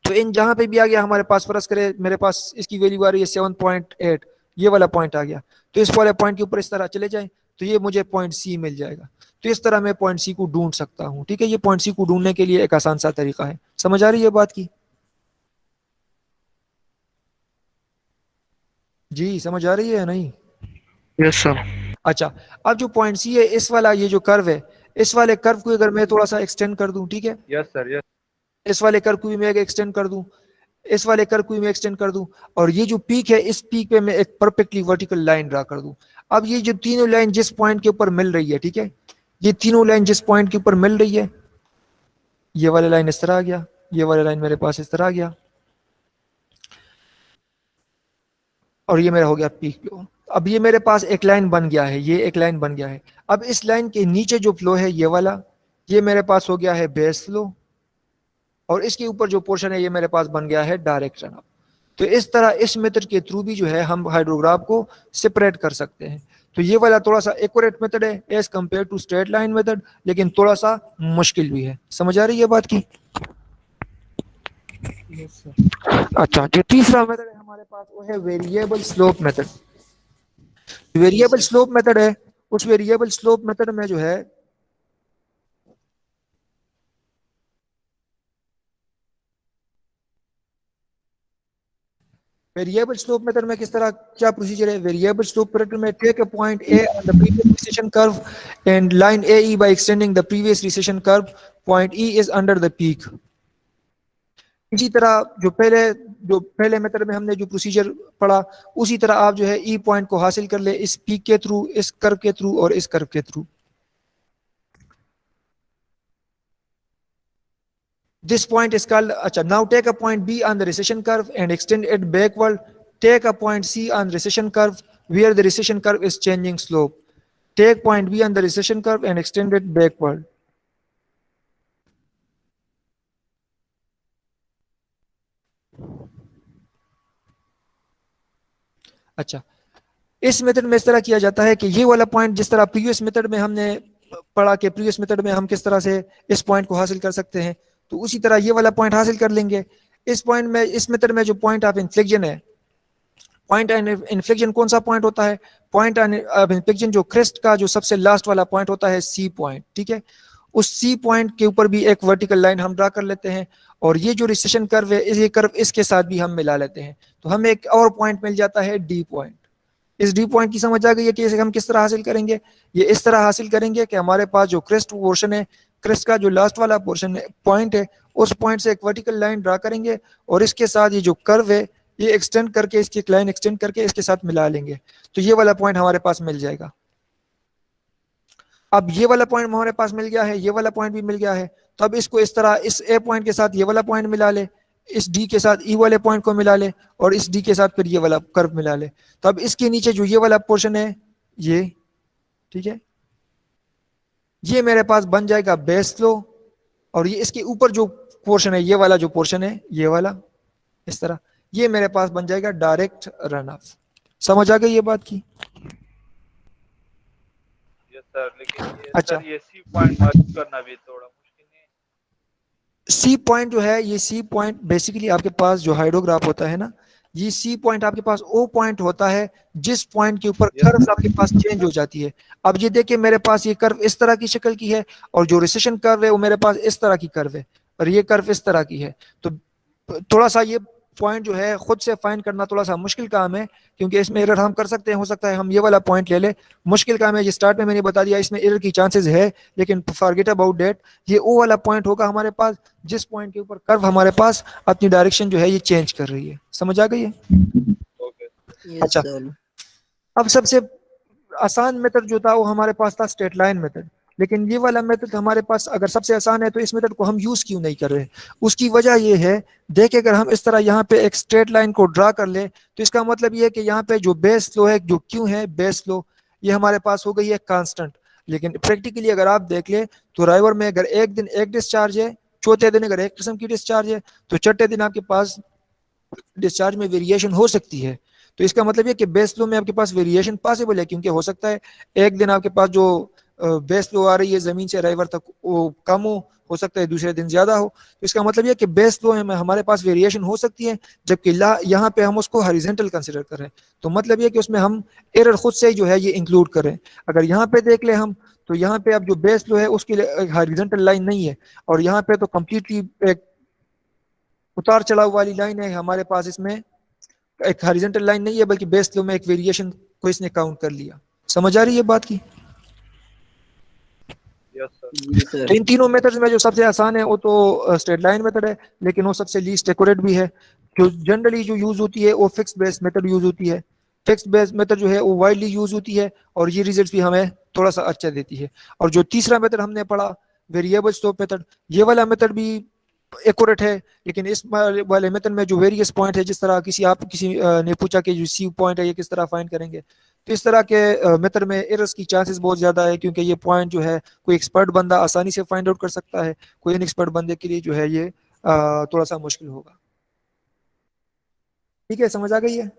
तो इन जहां पे भी आ गया हमारे पास, फर्ज करे मेरे पास इसकी वैल्यू आ रही है 7.8, ये वाला पॉइंट आ गया, तो इस वाले पॉइंट के ऊपर इस तरह चले जाएं तो ये मुझे पॉइंट सी मिल जाएगा। तो इस तरह मैं पॉइंट सी को ढूंढ सकता हूं, ठीक है। ये पॉइंट सी को ढूंढने के लिए एक आसान सा तरीका है। समझ आ रही है बात की? जी समझ आ रही है या नहीं? Yes sir. अच्छा, अब जो पॉइंट सी है, इस वाला ये जो कर्व है, इस वाले कर्व को अगर मैं थोड़ा सा एक्सटेंड कर दूं, ठीक है, यस सर। यस। इस वाले कर्व को भी मैं एक्सटेंड कर दूं, इस वाले कर्व को भी मैं एक्सटेंड कर दूं, और ये जो पीक है इस पीक पे मैं एक परफेक्टली वर्टिकल लाइन ड्रा कर दूं। अब ये जो तीनों लाइन जिस पॉइंट के ऊपर मिल रही है, ठीक है, ये तीनों लाइन जिस पॉइंट के ऊपर मिल रही है, ये वाला लाइन इस तरह आ गया, ये वाला लाइन मेरे पास इस तरह आ गया, और ये मेरा हो गया पीक फ्लो। अब ये मेरे पास एक लाइन बन गया है, ये एक लाइन बन गया है। अब इस लाइन के नीचे जो फ्लो है ये वाला, ये मेरे पास हो गया है बेस फ्लो, और इसके ऊपर जो पोर्शन है ये मेरे पास बन गया है डायरेक्ट रन अप। तो इस तरह इस मेथड के थ्रू भी जो है हम हाइड्रोग्राफ को सेपरेट कर सकते हैं। तो ये वाला थोड़ा सा एक्यूरेट मेथड है as compare to straight line method, लेकिन थोड़ा सा मुश्किल भी है। समझ आ रही है बात की? अच्छा, जो तीसरा मेथड है हमारे पास वो है variable slope method. Variable slope method है, उस वेरिएबल स्लोप मेथड में जो है वेरिएबल स्लोप मेथड में किस तरह क्या प्रोसीजर है? वेरिएबल स्लोप मेथड में take a point A on the previous recession curve and line AE by extending the previous recession curve point E is under the peak. इसी तरह जो पहले मेथड में हमने जो प्रोसीजर पढ़ा, उसी तरह आप जो है ई पॉइंट को हासिल कर ले इस पीक के थ्रू, इस कर्व के थ्रू और इस कर्व के through. This point is called, अच्छा, now take a point B on the recession curve and extend it backward. Take a point C on recession curve where the recession curve is changing slope. Take point B on the recession curve and extend it backward. अच्छा, इस method में इस तरह किया जाता है कि ये वाला पॉइंट जिस तरह प्रीवियस मेथड में हमने पढ़ा कि प्रीवियस मेथड में हम किस तरह से इस पॉइंट को हासिल कर सकते हैं, तो उसी तरह ये वाला पॉइंट हासिल कर लेंगे। इस पॉइंट में, इस मेथड में जो पॉइंट ऑफ इन्फ्लेक्शन है, पॉइंट ऑफ इन्फ्लेक्शन कौन सा पॉइंट होता है? पॉइंट ऑफ इन्फ्लेक्शन जो क्रेस्ट का जो सबसे लास्ट वाला पॉइंट होता है, सी पॉइंट, ठीक है। उस सी पॉइंट के ऊपर भी एक वर्टिकल लाइन हम ड्रा कर लेते हैं, और ये जो रिसेशन कर्व है, ये कर्व इसके साथ भी हम मिला लेते हैं, तो हमें एक और पॉइंट मिल जाता है डी पॉइंट। इस डी पॉइंट की समझ आ गई है कि इसे हम किस तरह हासिल करेंगे? ये इस तरह हासिल करेंगे कि हमारे पास जो क्रेस्ट पोर्शन है, क्रेस्ट का जो लास्ट वाला पोर्शन है, पॉइंट है, उस पॉइंट से एक वर्टिकल लाइन ड्रा करेंगे और इसके साथ ये जो कर्व है ये एक्सटेंड करके, इसकी एक लाइन एक्सटेंड करके इसके साथ मिला लेंगे, तो ये वाला पॉइंट हमारे पास मिल जाएगा। अब ये वाला पॉइंट हमारे पास मिल गया है, ये वाला पॉइंट भी मिल गया है, तो अब इसको इस तरह, इस ए पॉइंट के साथ ये वाला पॉइंट मिला ले, इस डी के साथ ई वाले पॉइंट को मिला ले, और इस डी के साथ फिर ये वाला कर्व मिला ले। तो अब इसके नीचे जो ये वाला पोर्शन है, ये, ठीक है, ये मेरे पास बन जाएगा बेस फ्लो, और ये इसके ऊपर जो पोर्शन है, ये वाला जो पोर्शन है, ये वाला, इस तरह ये मेरे पास बन जाएगा डायरेक्ट रन ऑफ। समझ आ गई ये बात की? यस सर, लेकिन ये अच्छा, सर ये सी पॉइंट मार्क करना भी थोड़ा मुश्किल है। सी पॉइंट जो है, ये सी पॉइंट बेसिकली आपके पास जो हाइड्रोग्राफ होता है ना, ये सी पॉइंट आपके पास वो पॉइंट होता है जिस पॉइंट के ऊपर कर्व आपके पास चेंज हो जाती है। अब ये देखिए, मेरे पास ये कर्व इस तरह की शक्ल की है, और जो रिसेशन कर्व है वो मेरे पास इस तरह की कर्व है, और ये कर्व इस तरह की है। तो थोड़ा सा ये पॉइंट जो है खुद से फाइंड करना थोड़ा सा मुश्किल काम है, क्योंकि इसमें एरर हम कर सकते हैं, हो सकता है हम ये वाला पॉइंट ले ले, मुश्किल काम है। ये स्टार्ट में मैंने बता दिया, इसमें एरर की चांसेस है, लेकिन फॉरगेट अबाउट दैट। ये वो वाला पॉइंट होगा हमारे पास जिस पॉइंट के ऊपर कर्व हमारे पास अपनी डायरेक्शन जो है ये चेंज कर रही है। समझ आ गई है? अच्छा, अब सबसे आसान मेथड जो था वो हमारे पास था स्ट्रेट लाइन मेथड, लेकिन ये वाला मेथड हमारे पास अगर सबसे आसान है तो इस मेथड को हम यूज क्यों नहीं कर रहे? उसकी वजह ये है, देखिए, अगर हम इस तरह यहाँ पे एक स्ट्रेट लाइन को ड्रा कर ले, तो इसका मतलब ये है कि यहाँ पे जो बेस फ्लो है, जो क्यू है बेस फ्लो, ये हमारे पास हो गई है कांस्टेंट। लेकिन प्रैक्टिकली अगर आप देख ले तो राइवर में अगर एक दिन एक डिस्चार्ज है, चौथे दिन अगर एक किस्म की डिस्चार्ज है, तो छठे दिन आपके पास डिस्चार्ज में वेरिएशन हो सकती है। तो इसका मतलब ये कि बेस फ्लो में आपके पास वेरिएशन पॉसिबल है, क्योंकि हो सकता है एक दिन आपके पास जो बेस फ्लो आ रही है जमीन से राइवर तक वो कम हो सकता है दूसरे दिन ज्यादा हो। तो इसका मतलब ये कि बेस फ्लो में हमारे पास वेरिएशन हो सकती है, जबकि यहाँ पे हम उसको हॉरिजॉन्टल कंसीडर करें, तो मतलब ये कि उसमें हम एरर खुद से जो है ये इंक्लूड करें। अगर यहाँ पे देख ले हम, तो यहाँ पे अब जो बेस फ्लो है उसके लिए हॉरिजॉन्टल लाइन नहीं है, और यहाँ पे तो कम्प्लीटली एक उतार चढ़ाव वाली लाइन है हमारे पास, इसमें एक हॉरिजॉन्टल लाइन नहीं है, बल्कि बेस फ्लो में एक वेरिएशन को इसने काउंट कर लिया। समझ आ रही है बात की? तो इन तीनों मेथड्स में जो सबसे आसान है वो तो स्ट्रेट लाइन मेथड है, लेकिन वो सबसे लीस्ट एक्यूरेट भी है। जो जनरली जो यूज होती है वो फिक्स बेस मेथड यूज होती है। फिक्स बेस मेथड जो है वो वाइडली यूज होती है, और ये रिजल्ट्स भी हमें थोड़ा सा अच्छा देती है। और जो तीसरा मेथड हमने पढ़ा, वेरिएबल स्लोप मेथड, ये वाला मेथड भी एक्यूरेट है, लेकिन इस वाले मेथड में जो वेरियस पॉइंट है, जिस तरह किसी ने पूछा कि जो सी पॉइंट है ये किस तरह फाइंड करेंगे, तो इस तरह के मेथड में एरर्स की चांसेस बहुत ज्यादा है, क्योंकि ये पॉइंट जो है कोई एक्सपर्ट बंदा आसानी से फाइंड आउट कर सकता है, कोई इनएक्सपर्ट बंदे के लिए जो है ये थोड़ा सा मुश्किल होगा। ठीक है, समझ आ गई है?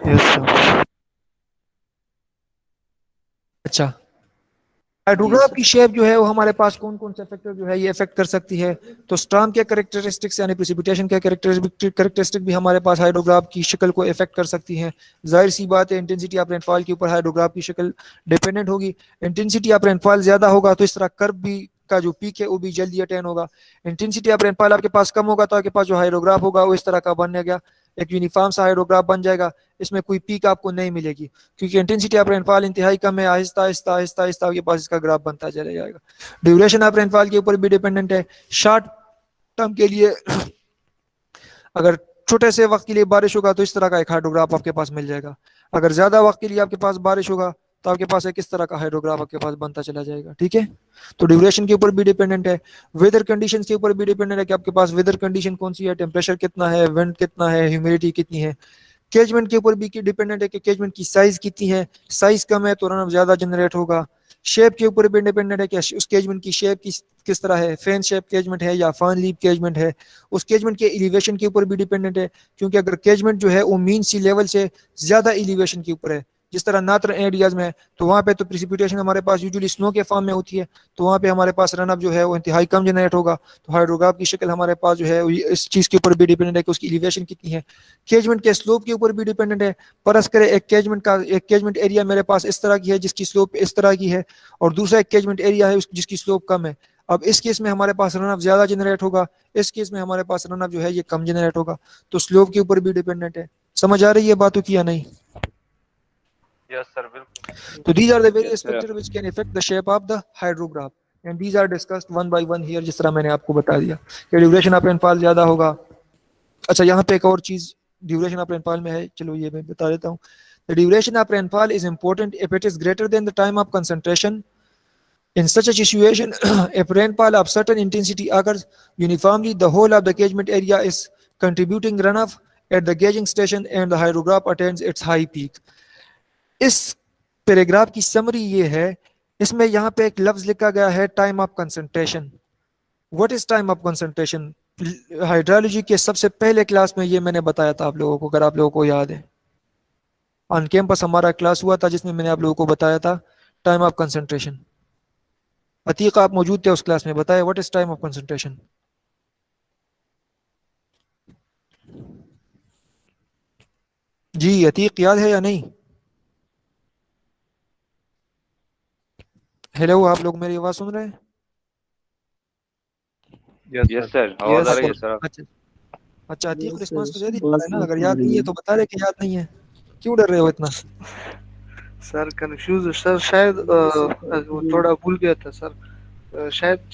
Yes sir. अच्छा, हाइड्रोग्राफ की शेप जो है वो हमारे पास कौन कौन से फैक्टर जो है ये इफेक्ट कर सकती है? तो स्टॉर्म के कैरेक्टरिस्टिक्स यानी प्रेसिपिटेशन के कैरेक्टरिस्टिक भी हमारे पास हाइड्रोग्राफ की शक्ल को इफेक्ट कर सकती हैं। जाहिर सी बात है, इंटेंसिटी ऑफ रेनफॉल के ऊपर हाइड्रोग्राफ की शक्ल डिपेंडेंट होगी। इंटेंसिटी ऑफ रेनफॉल ज्यादा होगा तो इस तरह कर्व भी का जो पीक है वो भी जल्दी अटेन होगा। इंटेंसिटी ऑफ रेनफॉल आपके पास कम होगा तो आपके पास जो हाइड्रोग्राफ होगा वो इस तरह का बनने गया एक यूनिफॉर्म सा हाइड्रोग्राफ बन जाएगा, इसमें कोई पीक आपको नहीं मिलेगी, क्योंकि इंटेंसिटी ऑफ रेनफॉल इंतहाई कम है, आहिस्ता आहिस्ता आहिस्ता आहिस्ता आपके पास इसका ग्राफ बनता चला जाएगा। ड्यूरेशन ऑफ रेनफॉल के ऊपर भी डिपेंडेंट है। शॉर्ट टर्म के लिए अगर छोटे से वक्त के लिए बारिश होगा तो इस तरह का एक हाइड्रोग्राफ आपके पास मिल जाएगा, अगर ज्यादा वक्त के लिए आपके पास बारिश होगा तो आपके पास एक इस तरह का हाइड्रोग्राफ आपके पास बनता चला जाएगा। ठीक है, तो ड्यूरेशन के ऊपर भी डिपेंडेंट है। वेदर कंडीशंस के ऊपर भी डिपेंडेंट है कि आपके पास वेदर कंडीशन कौन सी है, टेम्परेचर कितना है, विंड कितना है, ह्यूमिडिटी कितनी है। केजमेंट के ऊपर भी डिपेंडेंट है कि केजमेंट की साइज कितनी है, साइज कम है तो रन ज्यादा जनरेट होगा। शेप के ऊपर भी डिपेंडेंट है कि उस केजमेंट की शेप किस तरह है, फैन शेप केजमेंट है या फैन लीप केजमेंट है। उस केजमेंट के एलिवेशन के ऊपर भी डिपेंडेंट है, क्योंकि अगर केजमेंट जो है वो मीन सी लेवल से ज्यादा एलिवेशन के ऊपर है, जिस तरह नार्दर्न एरियाज में है, तो वहाँ पे तो प्रिसिपिटेशन हमारे पास यूजुअली स्नो के फॉर्म में होती है, तो वहाँ पे हमारे पास रन अप जो है वो इंतहाई कम जनरेट होगा। तो हाइड्रोग्राफ की शक्ल हमारे पास जो है इस चीज़ के ऊपर भी डिपेंडेंट है कि उसकी एलिवेशन कितनी है। केजमेंट के स्लोप के ऊपर भी डिपेंडेंट है। परस करे एक केजमेंट एरिया मेरे पास इस तरह की है जिसकी स्लोप इस तरह की है, और दूसरा एक केजमेंट एरिया है जिसकी स्लोप कम है। अब इस केस में हमारे पास रन अप ज्यादा जनरेट होगा, इस केस में हमारे पास रन अप जो है ये कम जनरेट होगा। तो स्लोप के ऊपर भी डिपेंडेंट है। समझ आ रही है बातों की या नहीं? यस सर, बिल्कुल। So these are the various factors which can affect the shape of the hydrograph, and these are discussed one by one here, जिस तरह मैंने आपको बता दिया कि ड्यूरेशन ऑफ रेनफॉल ज्यादा होगा। अच्छा, यहाँ पे एक और चीज ड्यूरेशन ऑफ रेनफॉल में है, चलो ये मैं बता देता हूँ। The duration of rainfall is important if it is greater than the time of concentration. In such a situation, if rainfall of certain intensity occurs uniformly, the whole of the catchment area is contributing runoff at the gauging station and the hydrograph attains its high peak. इस paragraph की summary ये है, इसमें यहाँ पे एक लफ्ज लिखा गया है time of concentration. What is time of concentration? Hydrology के सबसे पहले क्लास में ये मैंने बताया था आप लोगों को, अगर आप लोगों को याद है। ऑन कैंपस हमारा क्लास हुआ था जिसमें मैंने आप लोगों को बताया था टाइम ऑफ कंसंट्रेशन। अतीक आप मौजूद थे उस क्लास में, बताया what is time of concentration. जी अतीक याद है या नहीं? हेलो, आप लोग मेरी आवाज सुन रहे हैं? यस सर, आवाज आ रही है सर। अच्छा अच्छा, अतीक रिस्पांस तो दे दिया है ना? अगर याद नहीं है तो बता रहे कि याद नहीं है, क्यों डर रहे हो इतना? सर कंफ्यूज सर, शायद वो थोड़ा भूल गया था सर। शायद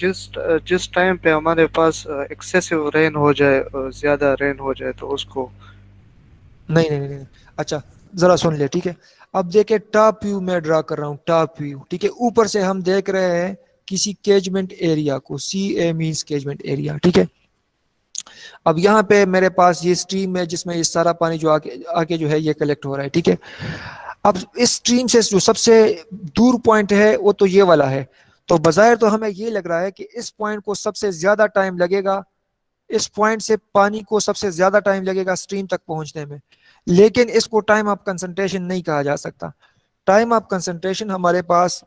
जिस टाइम पे हमारे पास एक्सेसिव रेन हो जाए, ज्यादा रेन हो जाए, तो उसको नहीं नहीं नहीं, अच्छा जरा सुन ले, ठीक है। अब देखे टॉप व्यू में ड्रा कर रहा हूँ, टॉप व्यू, ठीक है। ऊपर से हम देख रहे हैं किसी केजमेंट एरिया को, सी ए मीन्स केजमेंट एरिया, ठीक है। अब यहाँ पे मेरे पास ये स्ट्रीम है जिसमें ये सारा पानी जो आके आके जो है ये कलेक्ट हो रहा है, ठीक है। अब इस स्ट्रीम से जो सबसे दूर पॉइंट है वो तो ये वाला है, तो बजाय तो हमें ये लग रहा है कि इस पॉइंट को सबसे ज्यादा टाइम लगेगा, इस पॉइंट से पानी को सबसे ज्यादा टाइम लगेगा स्ट्रीम तक पहुंचने में, लेकिन इसको टाइम ऑफ कंसंट्रेशन नहीं कहा जा सकता। टाइम ऑफ कंसंट्रेशन हमारे पास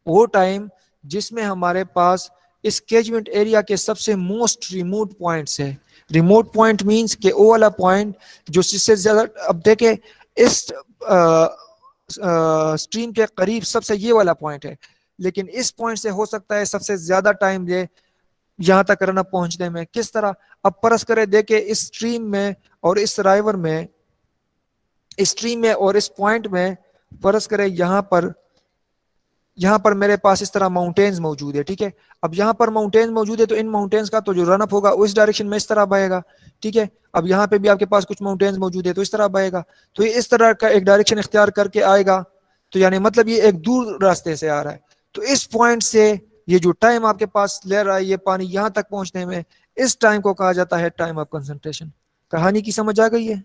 वो टाइम जिसमें हमारे पास इस कैचमेंट एरिया के सबसे मोस्ट रिमोट पॉइंट्स है। रिमोट पॉइंट मींस के वो वाला पॉइंट जो इससे ज्यादा, अब देखे इस स्ट्रीम के करीब सबसे ये वाला पॉइंट है, लेकिन इस पॉइंट से हो सकता है सबसे ज्यादा टाइम ले यहाँ तक रन अप पहुंचने में। किस तरह? अब परस करे देखे इस स्ट्रीम में और इस राइवर में, इस स्ट्रीम में और इस पॉइंट में, परस करे यहाँ पर मेरे पास इस तरह माउंटेन्स मौजूद है, ठीक है। अब यहाँ पर माउंटेन्स मौजूद है तो इन माउंटेन्स का तो जो रन अप होगा उस डायरेक्शन में इस तरह बहेगा, ठीक है। अब यहाँ पे भी आपके पास कुछ माउंटेन्स मौजूद है तो इस तरह बहेगा, तो ये इस तरह का एक डायरेक्शन इख्तियार करके आएगा, तो यानी मतलब ये एक दूर रास्ते से आ रहा है। तो इस पॉइंट से ये जो टाइम आपके पास ले रहा है ये पानी यहाँ तक पहुंचने में, इस टाइम को कहा जाता है टाइम ऑफ कंसंट्रेशन। कहानी की समझ आ गई है?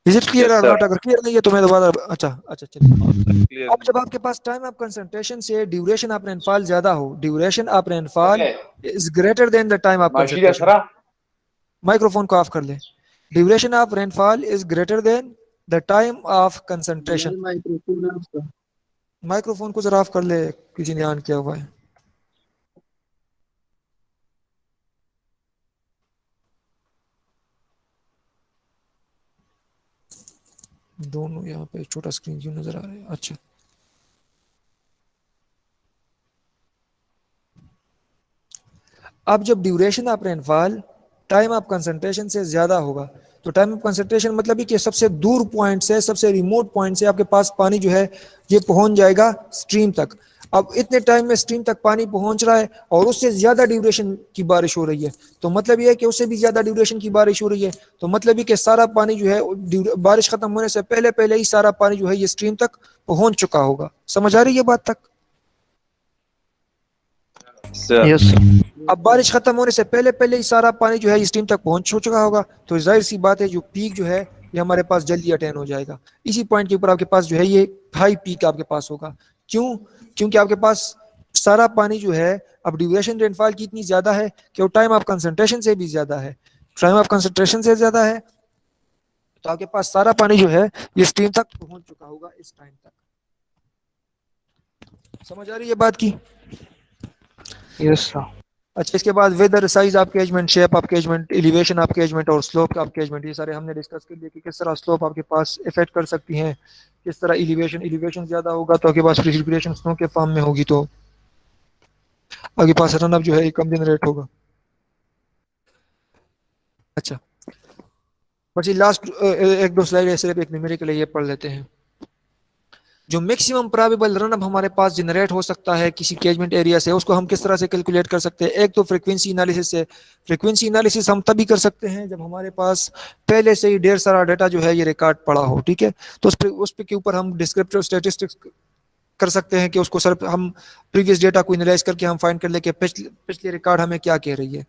इज इट क्लियर और नॉट? अगर क्लियर नहीं है तो मैं दोबारा, अच्छा अच्छा चलिए। अब जब आपके पास टाइम ऑफ कंसंट्रेशन से ड्यूरेशन ऑफ रेनफॉल ज्यादा हो, duration of rainfall is greater than the time of concentration. Microphone को ऑफ कर ले। Duration of rainfall is greater than the time of concentration. Microphone को जरा ऑफ कर ले, किसी ने ऑन किया हुआ है। दोनों यहाँ पे छोटा स्क्रीन क्यों नजर आ रहा है? अच्छा, अब जब duration of rainfall time of concentration से ज़्यादा होगा, तो टाइम ऑफ कंसंट्रेशन मतलब ही कि सबसे दूर पॉइंट से, सबसे रिमोट पॉइंट से आपके पास पानी जो है ये पहुंच जाएगा स्ट्रीम तक। अब इतने टाइम में स्ट्रीम तक पानी पहुंच रहा है और उससे ज़्यादा ड्यूरेशन की बारिश हो रही है, तो मतलब ये है कि उससे भी ज़्यादा ड्यूरेशन की बारिश हो रही है, तो मतलब ये कि सारा पानी जो है बारिश ख़त्म होने से पहले पहले ही सारा पानी जो है ये स्ट्रीम तक पहुंच चुका होगा। समझ आ रही है बात तक? Yes sir. अब बारिश खत्म होने से पहले पहले ही सारा पानी जो है स्ट्रीम तक पहुंच हो चुका होगा, तो जाहिर सी बात है जो पीक जो है ये हमारे पास जल्दी अटेन हो जाएगा। इसी पॉइंट के ऊपर आपके पास जो है ये हाई पीक आपके पास होगा। क्यों? क्योंकि आपके पास सारा पानी जो है, अब ड्यूरेशन रेनफॉल की इतनी ज्यादा है कि वो टाइम ऑफ कंसंट्रेशन से भी ज्यादा है, टाइम ऑफ कंसंट्रेशन से ज्यादा है, तो आपके पास सारा पानी जो है ये स्ट्रीम तक पहुंच चुका होगा इस टाइम तक। समझ आ रही है बात की? Yes sir. अच्छा, इसके बाद weather, size of catchment, shape of catchment, elevation of catchment और स्लोप ऑफ कैचमेंट, ये सारे हमने डिस्कस कर लिए कि किस तरह स्लोप आपके पास इफेक्ट कर सकती हैं, किस तरह एलिवेशन ज्यादा होगा तो आपके पास प्रेसिपिटेशन स्नो के फॉर्म में होगी तो आपके पास रन अप जो है कम जनरेट होगा। अच्छा, बस ये लास्ट एक दो स्लाइड है, सिर्फ एक न्यूमेरिकल है, ये पढ़ लेते हैं। जो मैक्सिमम प्रोबेबल रन अप हमारे पास जनरेट हो सकता है किसी कैचमेंट एरिया से, उसको हम किस तरह से कैलकुलेट कर सकते हैं? एक तो फ्रीक्वेंसी एनालिसिस से। फ्रीक्वेंसी एनालिसिस हम तभी कर सकते हैं जब हमारे पास पहले से ही ढेर सारा डाटा जो है ये रिकॉर्ड पड़ा हो, ठीक है? तो उस पे के ऊपर हम डिस्क्रिप्टिव स्टैटिस्टिक्स कर सकते हैं कि उसको सर हम प्रीवियस डेटा को एनालाइज करके हम फाइंड कर ले कि पिछले रिकॉर्ड हमें क्या कह रही है।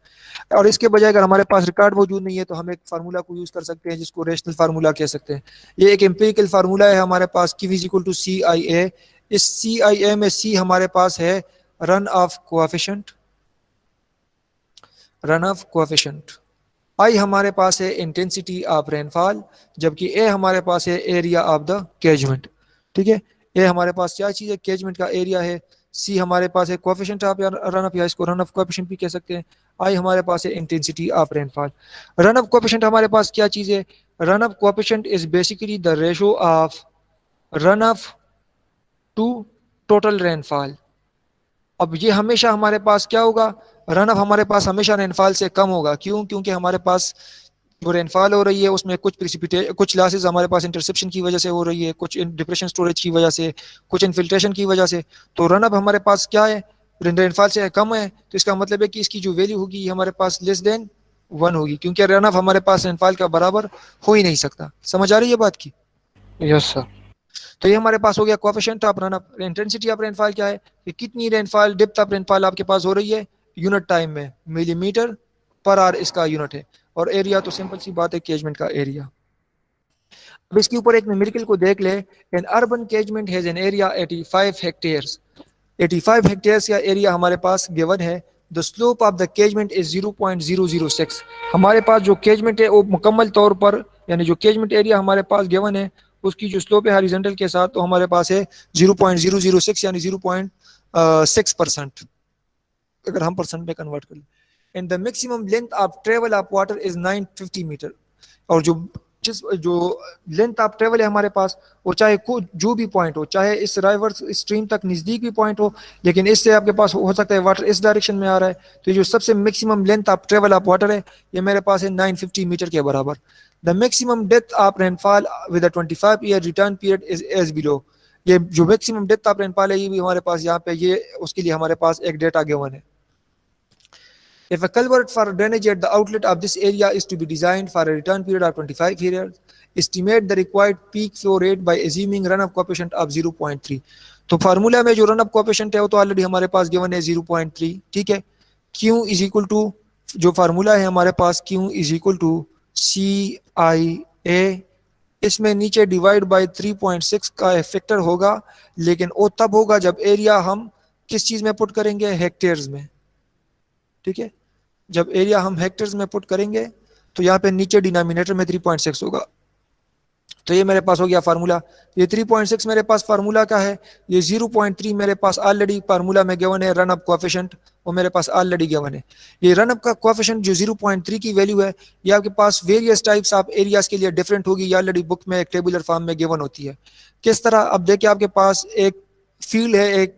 और इसके बजाय अगर हमारे पास रिकॉर्ड मौजूद नहीं है तो हम एक फार्मूला को यूज कर सकते हैं जिसको रेशनल फार्मूला कह सकते हैं। ये एक एम्पिरिकल फार्मूला है हमारे पास, Q is equal to CIA। इस CIA में C हमारे पास है run off coefficient, run off coefficient, I हमारे पास है इंटेंसिटी ऑफ रेनफॉल, जबकि A हमारे पास है एरिया ऑफ द कैचमेंट, ठीक है? ए हमारे पास क्या चीज़ है? कैचमेंट का एरिया है। सी हमारे पास है कोएफिशिएंट ऑफ रन अप, या इसको रन ऑफ कोएफिशिएंट भी कह सकते हैं। आई हमारे पास है intensity of rainfall. Run off coefficient हमारे पास क्या चीज़ है? Run off coefficient is basically the ratio of run off to total rainfall. अब ये हमेशा हमारे पास क्या होगा? रन ऑफ हमारे पास हमेशा रेनफॉल से कम होगा। क्यों? क्योंकि हमारे पास जो रेनफॉल हो रही है उसमें कुछ लॉसेस हमारे पास इंटरसेप्शन की वजह से हो रही है, कुछ डिप्रेशन स्टोरेज की वजह से, कुछ इन्फिल्ट्रेशन की वजह से। तो रन अप हमारे पास क्या है? रेनफॉल से कम है, तो इसका मतलब है कि इसकी जो वैल्यू होगी हमारे पास लेस देन 1 होगी, क्योंकि रन अप हमारे पास रेनफॉल का बराबर हो ही नहीं सकता। समझ आ रही है बात की? Yes sir. तो ये हमारे पास हो गया coefficient of run up. Intensity of rainfall क्या है? कि कितनी रेनफॉल, डेप्थ ऑफ रेनफॉल आपके पास हो रही है यूनिट टाइम में, मिलीमीटर पर आवर इसका यूनिट है। और एरिया तो सिंपल सी बात है, कैचमेंट का एरिया। अब इसके ऊपर एक न्यूमेरिकल को देख ले। N urban catchment has an area 85 hectares. 85 hectares का एरिया हमारे पास गिवन है। The slope of the catchment is 0.006। हमारे पास जो कैचमेंट है वो मुकम्मल तौर पर, यानी जो कैचमेंट एरिया हमारे पास गिवन है उसकी जो स्लोप है हॉरिजॉन्टल के साथ, तो हमारे पास है 0.006 यानी 0.6%, अगर हम परसेंट में कन्वर्ट कर लें। And the maximum length of travel of water is 950 metre. और जो लेंथ ऑफ ट्रेवल है हमारे पास, वो चाहे जो भी पॉइंट हो, चाहे इस रिवर स्ट्रीम तक नजदीक भी पॉइंट हो, लेकिन इससे आपके पास हो सकता है वाटर इस डायरेक्शन में आ रहा है, तो जो सबसे maximum length of travel of water है ये मेरे पास है 950 मीटर के बराबर। The maximum depth of rainfall with a 25 year return period is as below. ये जो मैक्सिमम डेप्थ ऑफ रेनफॉल है ये भी हमारे पास यहाँ पे, ये उसके लिए हमारे पास एक डेटा गिवन है। If a culvert for drainage at the outlet of this area is to be designed for a return period of 25 years, estimate the required peak flow rate by assuming run-up coefficient of 0.3। तो formula में जो run-up coefficient है वो तो already हमारे पास given है 0.3, ठीक है? Q इज इक्वल टू, जो फार्मूला है हमारे पास, Q is equal to CIA। इसमें नीचे डिवाइड बाय 3.6 का फैक्टर होगा, लेकिन वो तब होगा जब एरिया हम किस चीज में पुट करेंगे? हेक्टेयर्स में, ठीक है? जब एरिया हम हेक्टेयर्स में पुट करेंगे तो यहाँ पे नीचे डिनोमिनेटर में 3.6 होगा। तो ये मेरे पास हो गया फार्मूला। ये 3.6 मेरे पास फार्मूला का है, ये 0.3 मेरे पास ऑलरेडी फार्मूला में गिवन है रन अप कोएफिशिएंट, वो मेरे पास ऑलरेडी गिवन है। ये रन अप का कोएफिशिएंट जो 0.3 की वैल्यू है ये आपके पास वेरियस टाइप्स ऑफ एरियाज के लिए डिफरेंट होगी, ये ऑलरेडी बुक में एक टेबुलर फॉर्म में गिवन होती है। किस तरह? अब देखिए आपके पास एक फील्ड है, एक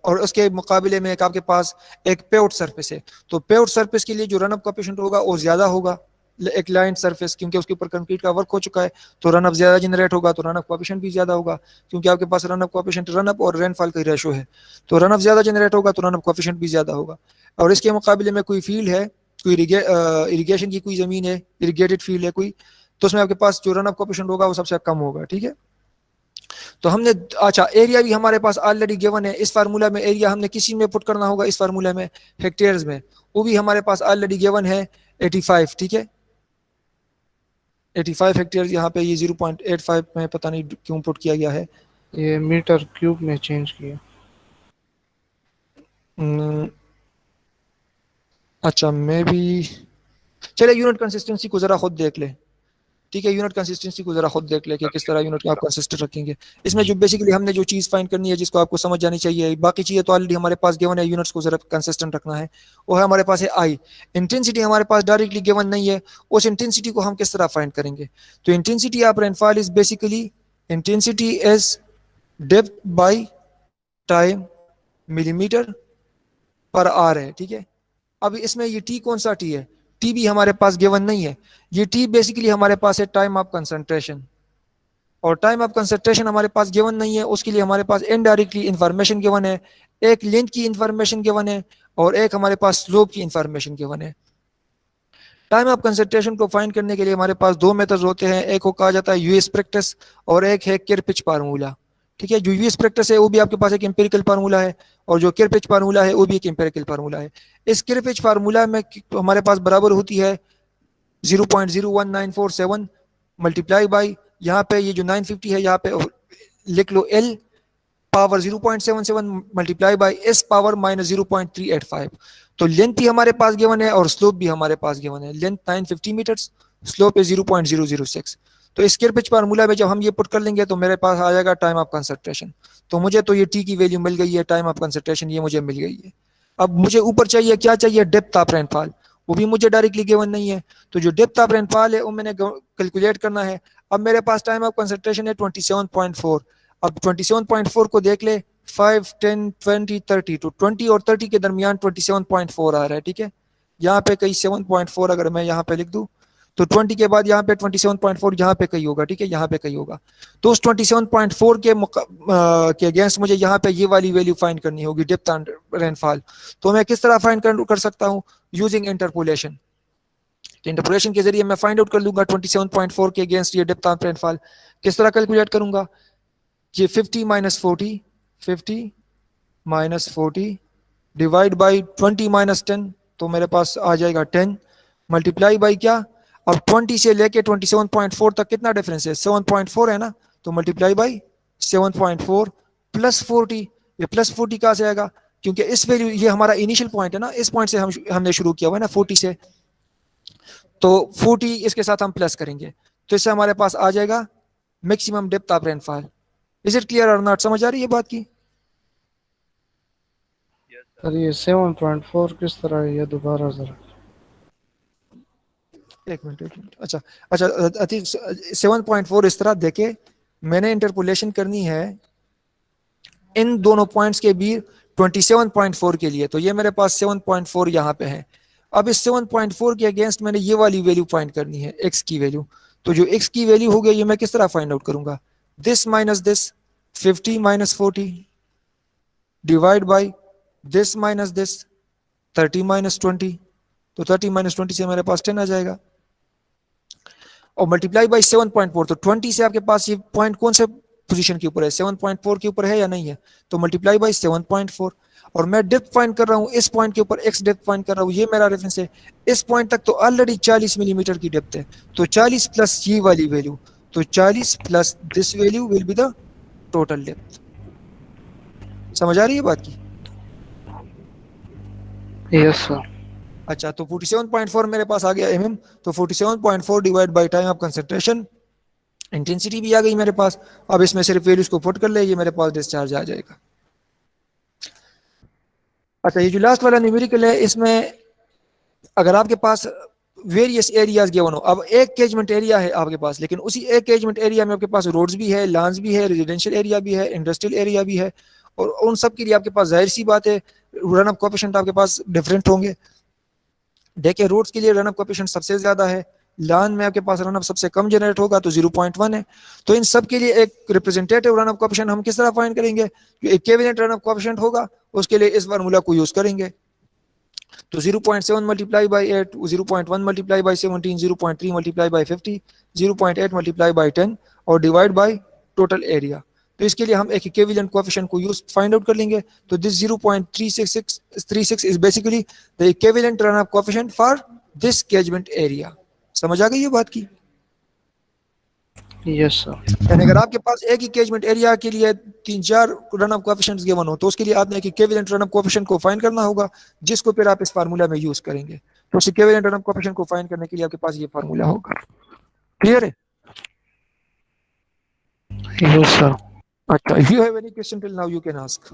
और उसके मुकाबले में एक आपके पास एक पेव्ड सरफेस है, तो पेव्ड सरफेस के लिए जो रन अप कोएफिशिएंट होगा वो ज्यादा होगा एक लाइन सरफेस, क्योंकि उसके ऊपर कंक्रीट का वर्क हो चुका है, तो रन अप ज्यादा जनरेट होगा, तो रन अप कोएफिशिएंट भी ज्यादा होगा, क्योंकि आपके पास run up coefficient run up और रेनफॉल का रेशो है, तो रन अप ज्यादा जनरेट होगा तो रन अप कोएफिशिएंट भी ज्यादा होगा। और इसके मुकाबले में कोई फील्ड है, कोई इरिगेशन की कोई जमीन है, इरिगेटेड फील्ड है कोई, तो उसमें आपके पास जो रन अप कोएफिशिएंट होगा वो सबसे कम होगा। ठीक है, तो हमने अच्छा एरिया भी हमारे पास ऑलरेडी गिवन है, इस फार्मूला में एरिया हमने किसी में पुट करना होगा, इस फार्मूला में हेक्टेयर्स में, वो भी हमारे पास ऑलरेडी गिवन है 85। ठीक है, 85 हेक्टेयर, यहाँ पे ये 0.85 में पता नहीं क्यों पुट किया गया है, ये मीटर क्यूब में चेंज किया। अच्छा मे भी, चले यूनिट कंसिस्टेंसी को जरा खुद देख ले। ठीक है, यूनिट कंसिस्टेंसी को जरा खुद देख ले कि किस तरह यूनिट को आप कंसिस्टेंट रखेंगे। इसमें जो बेसिकली हमने जो चीज़ फाइंड करनी है जिसको आपको समझ जानी चाहिए, बाकी चीज़ें तो ऑलरेडी हमारे पास गिवन है, यूनिट्स को जरा कंसिस्टेंट रखना है, वो है हमारे पास है आई। इंटेंसिटी हमारे पास डायरेक्टली गिवन नहीं है, उस इंटेंसिटी को हम किस तरह फाइंड करेंगे? तो intensity of rainfall is basically intensity is depth by time millimetre पर आर है। ठीक है, अब इसमें ये टी कौन सा टी है? टी भी हमारे पास गिवन नहीं है, ये टी बेसिकली हमारे पास है टाइम ऑफ कंसंट्रेशन, और टाइम ऑफ कंसंट्रेशन हमारे पास गिवन नहीं है, उसके लिए हमारे पास इनडायरेक्टली इंफॉर्मेशन गिवन है, एक लेंथ की इंफॉर्मेशन गिवन है और एक हमारे पास स्लोप की इंफॉर्मेशन गिवन है। टाइम ऑफ कंसंट्रेशन को फाइंड करने के लिए हमारे पास दो मेथड्स होते हैं, एक को कहा जाता है यूएस प्रैक्टिस और एक है किरपिच फार्मूला। ठीक है, जो यूएस प्रैक्टिस है वो भी आपके पास एक एम्पिरिकल फार्मूला है, और जो किरपिच फार्मूला है वो भी एक एम्पिरिकल फार्मूला है। इस किरपिच फार्मूला में हमारे पास बराबर होती है 0.01947 मल्टीप्लाई बाई, यहाँ पे ये जो 950 है यहाँ पे लिख लो L power 0.77 multiply by S power minus 0.385। तो लेंथ भी हमारे पास गिवन है और स्लोप भी हमारे पास गिवन है, लेंथ 950 मीटर, स्लोप है 0.006। तो इस किरपिच फार्मूला में जब हम ये पुट कर लेंगे तो मेरे पास आ जाएगा टाइम ऑफ कंसंट्रेशन। तो मुझे तो ये टी की वैल्यू मिल गई है, टाइम ऑफ कंसंट्रेशन ये मुझे मिल गई है। अब मुझे ऊपर चाहिए, क्या चाहिए? डेप्थ ऑफ रेनफॉल, वो भी मुझे डायरेक्टली गिवन नहीं है, तो जो डेप्थ ऑफ रेनफॉल है वो मैंने कैलकुलेट करना है। अब मेरे पास टाइम ऑफ कंसंट्रेशन है 27.4। अब 27.4 को देख ले, 5, 10, 20, 30, तो 20 और 30 के दरमियान 27.4 आ रहा है। ठीक है, यहाँ पे कहीं 7.4 अगर मैं यहाँ पे लिख दूँ तो 20 के बाद यहाँ पे 27.4 यहाँ पे कहीं होगा। ठीक है, यहाँ पे कहीं होगा, तो उस 27.4 के अगेंस्ट मुझे यहाँ पे ये वाली वैल्यू फाइंड करनी होगी, डेप्थ ऑन रेनफॉल। तो मैं किस तरह फाइंड कर सकता हूँ? Using interpolation. तो इंटरपोलेशन के जरिए मैं फाइंड आउट कर लूंगा 27.4 के अगेंस्ट ये डेप्थ ऑन रेनफॉल। किस तरह कैलकुलेट करूंगा? ये 50 माइनस 40 डिवाइड बाई 20 माइनस 10, तो मेरे पास आ जाएगा 10 मल्टीप्लाई बाई क्या, अब 20 से लेके 27.4 तक कितना डिफरेंस है? 7.4 है ना, तो मल्टीप्लाई बाई 7.4 प्लस 40, ये प्लस 40 कहाँ से आएगा? क्योंकि इस वैल्यू, ये हमारा इनिशियल पॉइंट है ना, इस पॉइंट से हमने शुरू किया हुआ है ना 40 से, तो 40 इसके साथ हम प्लस करेंगे, तो इससे हमारे पास आ जाएगा maximum depth of rainfall. Is it clear और नॉट? समझ आ रही है बात की? सर ये 7.4 किस तरह है, ये दोबारा जरा। एक मिनट अच्छा 7.4 इस तरह देखे, मैंने इंटरपोलेशन करनी है इन दोनों पॉइंट्स के बीच 27.4 के लिए, तो ये मेरे पास 7.4 यहाँ पे है। अब इस 7.4 के अगेंस्ट मैंने ये वाली वैल्यू फाइंड करनी है, x की वैल्यू। तो जो x की वैल्यू हो गई ये मैं किस तरह फाइंड आउट करूंगा? This minus this, 50 minus 40 divide by this minus this, 30 minus 20, तो 30 माइनस 20 से मेरे पास 10 आ जाएगा, और मल्टीप्लाई बाई 7.4, तो 20 से आपके पास ये पॉइंट कौन से पोजीशन के ऊपर है? 7.4 के ऊपर है या नहीं है? तो मल्टीप्लाई बाई 7.4, और मैं डेप्थ फाइंड कर रहा हूँ इस पॉइंट के ऊपर, x डेप्थ फाइंड कर रहा हूँ, ये मेरा रेफरेंस है। इस पॉइंट तक तो ऑलरेडी 40 मिलीमीटर की डेप्थ है, तो 40 प्लस ये वाली वैल्यू, तो 40 plus this value will be the total depth. समझ आ रही है बात की? Yes sir. अच्छा, तो 47.4 मेरे पास आ गया mm, तो 47.4 divide by time of concentration, intensity भी आ गई मेरे पास। अब इसमें सिर्फ वैल्यूज को पुट कर ले, ये मेरे पास डिस्चार्ज आ जाएगा। अच्छा, ये जो लास्ट वाला न्यूमेरिकल है, इसमें अगर आपके पास वेरियस एरियाज गिवन हो, अब एक कैचमेंट एरिया है आपके पास, लेकिन उसी एक कैचमेंट एरिया में आपके पास रोड्स भी है, लॉन्स भी है, रेजिडेंशियल एरिया भी है, इंडस्ट्रियल एरिया भी है, और उन सब के लिए आपके पास जाहिर सी बात है रन अप कोएफिशिएंट आपके पास डिफरेंट होंगे। देखिए रूट्स के लिए रन अप कोएफिशिएंट सबसे ज्यादा है, लान में आपके पास रन अप सबसे कम जनरेट होगा तो 0.1 है। तो इन सब के लिए एक रिप्रेजेंटेटिव रन अप कोएफिशिएंट हम किस तरह फाइंड करेंगे, इक्विवेलेंट रन अप कोएफिशिएंट होगा, उसके लिए इस फार्मूला को यूज करेंगे। तो 0.7 multiply by 8, 0.1 multiply by 17, 0.3 multiply by 50, 0.8 multiply by 10 और डिवाइड बाई टोटल एरिया। तो इसके लिए हम एक इक्विवेलेंट कोएफिशिएंट को यूज फाइंड आउट कर लेंगे। तो this 0.36636 is basically the equivalent run up coefficient for this catchment area. समझ आ गई ये बात की? Yes sir. यानी अगर आपके पास एक ही कैचमेंट एरिया के लिए 3-4 रन अप कोएफिशिएंट्स गिवन हो तो उसके लिए आपने एक इक्विवेलेंट रन अप कोएफिशिएंट को फाइंड करना होगा, जिसको फिर आप इस फार्मूला में यूज करेंगे। तो उस इक्विवेलेंट रन अप कोएफिशिएंट को फाइंड करने के लिए आपके पास ये फार्मूला होगा। क्लियर है? Yes sir. अच्छा, if you have any question till now you can ask.